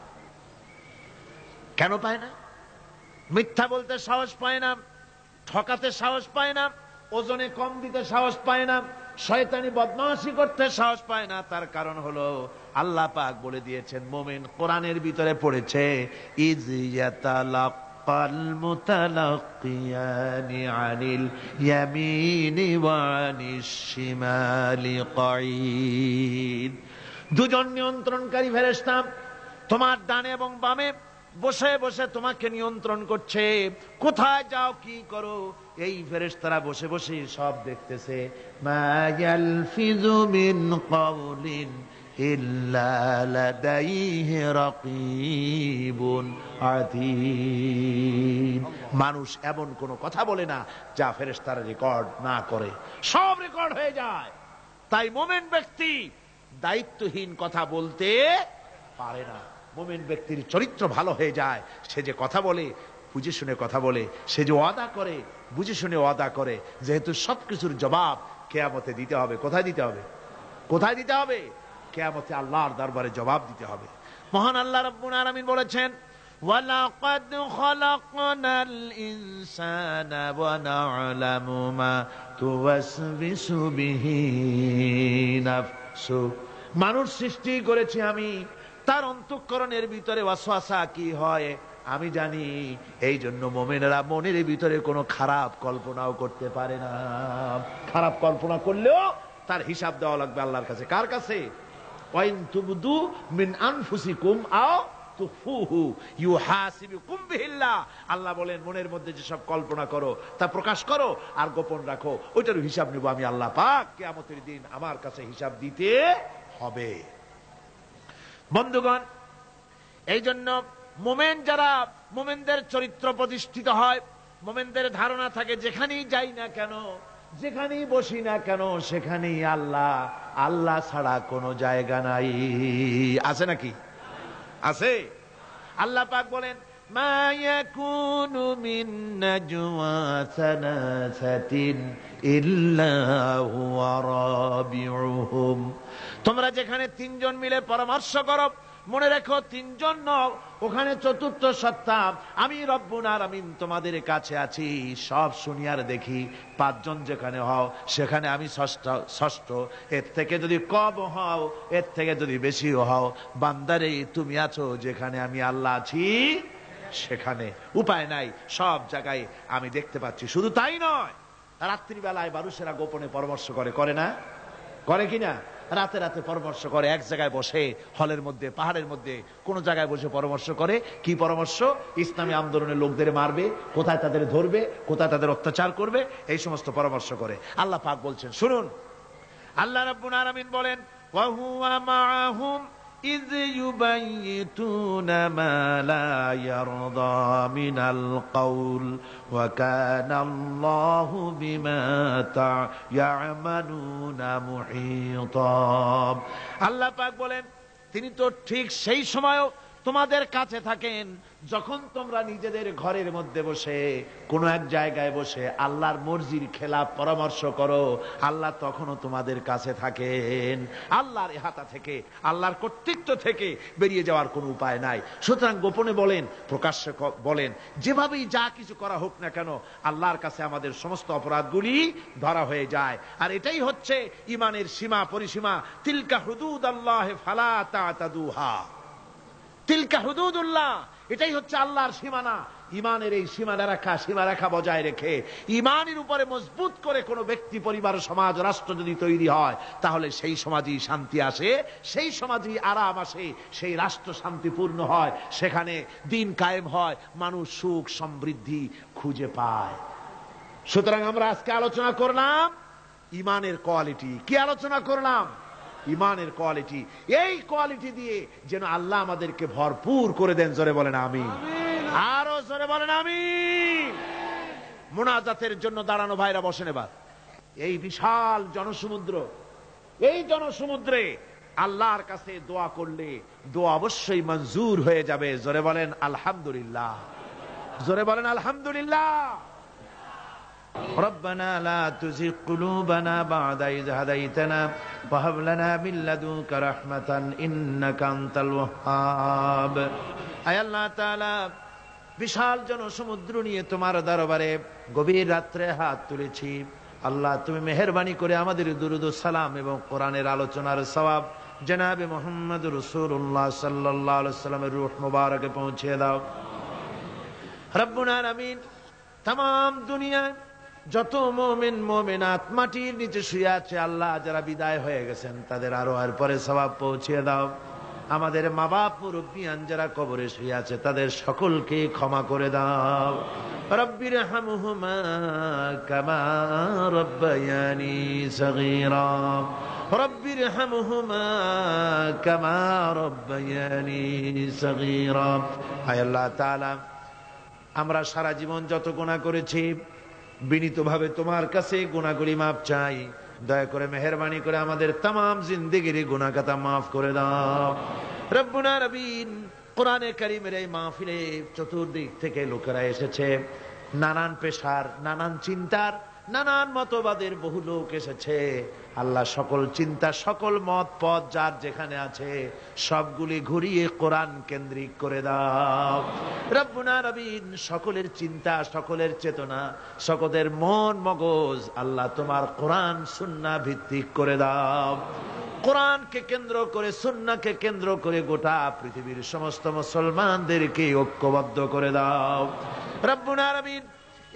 কেন পায় না? মিথ্যা বলতে সাহস পায় না, ঠকাতে সাহস পায় না, ওজনে কম দিতে সাহস পায় না, শয়তানি বদমাশি করতে সাহস পায় না। তার কারণ হলো আল্লাহ পাক বলে দিয়েছেন, মুমিন কোরআনের ভিতরে পড়েছে, ইয ইয়াতালাক্কাল মুতালাক্কিয়ানি আনিল ইয়ামিনি ওয়া আনিশ শিমালি কাঈদ। দুজন নিয়ন্ত্রণকারী ফেরেশতা তোমার ডানে এবং বামে বসে বসে তোমাকে নিয়ন্ত্রণ করছে, কোথায় যাও কি করো এই ফেরেশতারা বসে বসে সব দেখতেছে। মা ইয়ালফিযু মিন কাওলিন ইল্লা লাদাইহি রাকীবুন আতীদ। মানুষ এমন কোন কথা বলে না যা ফেরেশতারা রেকর্ড না করে, সব রেকর্ড হয়ে যায়। তাই মুমিন ব্যক্তি দায়িত্বহীন কথা বলতে পারে না। মুমিন ব্যক্তির চরিত্র ভালো হয়ে যায়, সে যে কথা বলে বুঝে শুনে কথা বলে, সে যে ওয়াদা করে বুঝে শুনে ওয়াদা করে। যেহেতু সবকিছুর জবাব কিয়ামতে দিতে হবে। কোথায় দিতে হবে? কোথায় দিতে হবে? কিয়ামতে আল্লাহর দরবারে জবাব দিতে হবে। মহান আল্লাহ রাব্বুল আলামিন বলেছেন, ওয়ালাকাদ খালাকনাল ইনসানা ওয়া না'লামু মা তুওয়াসবিসু বিহি নাফসু। মানুষ সৃষ্টি করেছি আমি, তার অন্তঃকরণের ভিতরে ওয়াসওয়াসা কি হয় আমি জানি। এই জন্য মুমিনেরা মনের ভিতরে কোনো খারাপ কল্পনাও করতে পারে না। খারাপ কল্পনা করলেও তার হিসাব দেওয়া লাগবে আল্লাহর কাছে। কার কাছে? ওয়াইন তুবদু মিন আনফুসিকুম আও তুখফুহু ইউহাসিবুকুম বিহিল্লাহ। আল্লাহ বলেন, মনের মধ্যে যে সব কল্পনা করো তা প্রকাশ করো আর গোপন রাখো, ওইটার হিসাব নেব আমি আল্লাহ পাক। কিয়ামতের দিন আমার কাছে হিসাব দিতে হবে। বন্ধুগণ, এই জন্য মুমিন যারা, মুমিনদের চরিত্র প্রতিষ্ঠিত হয়, মুমিনদের ধারণা থাকে যেখানেই যাই না কেন, যেখানেই বসি না কেন, সেখানেই আল্লাহ, আল্লাহ ছাড়া কোনো জায়গা নাই। আছে নাকি? আছে। আল্লাহ পাক বলেন, মা ইয়াকুনু মিন নাজওয়া সালাসাতিন ইল্লা হুয়া রাবিউহুম। তোমরা যেখানে তিনজন মিলে পরামর্শ করো, মনে রেখো তিনজন নও, ওখানে চতুর্থ সত্তা আমি রব্বুল আলামিন তোমাদের কাছে আছি, সব শুনি আর দেখি। পাঁচজন যেখানে হও সেখানে আমি ষষ্ঠ, এর থেকে যদি কম হও, এর থেকে যদি বেশি হও, বান্দারে তুমি আছো যেখানে আমি আল্লাহ আছি সেখানে। উপায় নাই, সব জায়গায় আমি দেখতে পাচ্ছি। শুধু তাই নয়, রাত্রিবেলায় মানুষেরা গোপনে পরামর্শ করে, করে না? করে কিনা? রাতে রাতে পরামর্শ করে, এক জায়গায় বসে, হলের মধ্যে, পাহাড়ের মধ্যে, কোন জায়গায় বসে পরামর্শ করে। কি পরামর্শ? ইসলামী আন্দোলনের লোকদের মারবে, কোথায় তাদের ধরবে, কোথায় তাদের অত্যাচার করবে, এই সমস্ত পরামর্শ করে। আল্লাহ পাক বলছেন, শুনুন, আল্লাহ রাব্বুল আলামিন বলেন, ওয়া হুয়া মাআহুম إذ يبيتون ما لا يرضى من القول وكان الله بما يعملون محيطا। আল্লাহ পাক বলেন, তিনি তো ঠিক সেই সময়ও তোমাদের কাছে থাকেন যখন তোমরা নিজেদের ঘরের মধ্যে বসে, কোন এক জায়গায় বসে আল্লাহর মর্জির খেলাফ পরামর্শ করো, আল্লাহ তখনও তোমাদের কাছে থাকেন। আল্লাহর ইহাতা থেকে, আল্লাহর কর্তৃত্ব থেকে বেরিয়ে যাওয়ার কোনো উপায় নাই। সুতরাং গোপনে বলেন, প্রকাশ্যে বলেন, যেভাবেই যা কিছু করা হোক না কেন, আল্লাহর কাছে আমাদের সমস্ত অপরাধগুলি ধরা হয়ে যায়। আর এটাই হচ্ছে ইমানের সীমা পরিসীমা। তিলকা হুদুদাল্লাহ ফালা তা'তাদুহা, তিলকা হুদুদুল্লাহ, এটাই হচ্ছে আল্লাহর সীমানা। ইমানের এই সীমারেখা বজায় রেখে, ইমানের উপরে মজবুত করে কোনো ব্যক্তি, পরিবার, সমাজ, রাষ্ট্র যদি তৈরি হয়, তাহলে সেই সমাজই শান্তি আসে, সেই সমাজই আরাম আসে, সেই রাষ্ট্র শান্তিপূর্ণ হয়, সেখানে দিন কায়েম হয়, মানুষ সুখ সমৃদ্ধি খুঁজে পায়। সুতরাং আমরা আজকে আলোচনা করলাম ইমানের কোয়ালিটি। কি আলোচনা করলাম? ইমানের কোয়ালিটি। এই কোয়ালিটি দিয়ে যেন আল্লাহ আমাদেরকে ভরপুর করে দেন। জোরে বলেন আমিন। আরো জোরে বলেন আমিন। মুনাজাতের জন্য দাঁড়ানো ভাইরা বসেন এবার। এই বিশাল জনসমুদ্র, এই জনসমুদ্রে আল্লাহর কাছে দোয়া করলে দোয়া অবশ্যই মঞ্জুর হয়ে যাবে। জোরে বলেন আলহামদুলিল্লাহ। জোরে বলেন আলহামদুলিল্লাহ। ربنا لا تزغ قلوبنا بعد إذ هديتنا وهب لنا من لدنك رحمة إنك أنت الوهاب। আয় আল্লাহ তাআলা, বিশাল জনসমুদ্র নিয়ে তোমার দরবারে গভীর রাত্রে হাত তুলেছি। আল্লাহ, তুমি মেহেরবানি করে আমাদের দুরূদ ও সালাম এবং কোরআনের আলোচনার সওয়াব জনাবে মুহাম্মদ রাসূলুল্লাহ সাল্লাল্লাহু আলাইহি ওয়াসাল্লামের রূহ মুবারকে পৌঁছে দাও। রব্বুল আলামিন, तमाम দুনিয়ায় যত মুমিন মুমিনাত মাটির নিচে শুয়ে আছে, আল্লাহ যারা বিদায় হয়ে গেছেন তাদের আরোহের পরে সওয়াব পৌঁছে দাও। আমাদের মা বাপ মুরব্বিয়ান যারা কবরে শুয়ে আছে তাদের সকলকে ক্ষমা করে দাও। রব্বির হামহুমা কামা রব্বায়ানি সগীরা, রব্বির হামহুমা কামা রব্বায়ানি সগীরা। হায় আল্লাহ তাআলা, আমরা সারা জীবন যত গুনাহ করেছি, বিনীতভাবে তোমার কাছে গুনাহগুলি মাফ চাই। দয়া করে মেহেরবানি করে আমাদের तमाम জিন্দেগির গুনাহ খাতা মাফ করে দাও। রব্বুল আলামিন, কোরআনে কারীমের এই মাহফিলে চতুর্দিক থেকে লোকেরা এসেছে, নানান পেশার, নানান চিন্তার, নানান মতবাদের বহু লোক এসেছে। আল্লাহ, সকল চিন্তা, সকল মত পথ যার যেখানে আছে সবগুলি ঘুরিয়ে কোরআন কেন্দ্রিক করে দাও। রব্বুল আলামিন, সকলের চিন্তা, সকলের চেতনা, সকলের মন মগজ আল্লাহ তোমার কোরআন সুন্নাহ ভিত্তিক করে দাও। কোরআনকে কেন্দ্র করে, সুন্নাহকে কেন্দ্র করে গোটা পৃথিবীর সমস্ত মুসলমানদেরকে ঐক্যবদ্ধ করে দাও। রব্বুল আলামিন,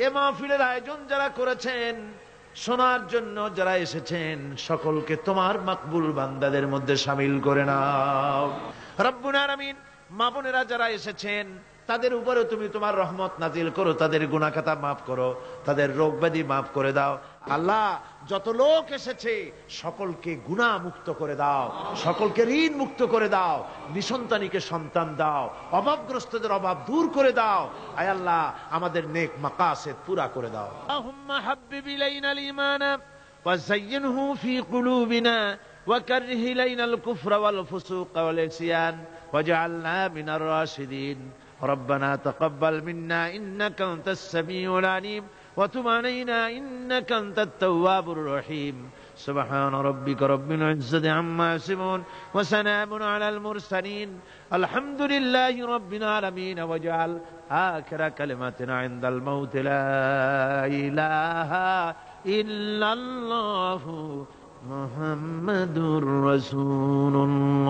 এ মাহফিলের আয়োজন যারা করেছেন, শোনার জন্য যারা এসেছেন, সকলকে তোমার মাকবুল বান্দাদের মধ্যে শামিল করে নাও। রব্বুল আলামিন, মা বোনেরা যারা এসেছেন তাদের উপরে তুমি তোমার রহমত নাজিল করো, তাদের গুনাহ খাতা মাফ করো, তাদের রোগ ব্যাধি মাফ করে দাও। আল্লাহ, যত লোক এসেছে সকলকে গুনাহ মুক্ত করে দাও, সকলকে ঋণ মুক্ত করে দাও, নিসন্তানীকে সন্তান দাও, অভাবগ্রস্তদের অভাব দূর করে দাও। আয় আল্লাহ, আমাদের নেক মাকাসিদ পুরা করে দাও। আল্লাহুম্মা হাব্বিব ইলাইনাল ঈমান ওয়া যায়্যিনহু ফি কুলুবিনা ওয়া কাররিহ ইলাইনাল কুফরা ওয়াল ফুসুকা ওয়াল ইসয়ান ওয়াজআলনা মিনার রাশিদিন। ربنا تقبل منا إنك أنت السميع العليم وتب علينا إنك أنت التواب الرحيم সুবহান রাব্বিকা রাব্বিল ইজ্জাতি আম্মা ইয়াসিফুন ওয়া সালামুন আলাল মুরসালিন আলহামদুলিল্লাহি রাব্বিল আলামিন ওয়াজআল আখিরা কালিমাতিনা ইনদাল মাউত লা ইলাহা ইল্লাল্লাহু মুহাম্মাদুর রাসূলুল্লাহ।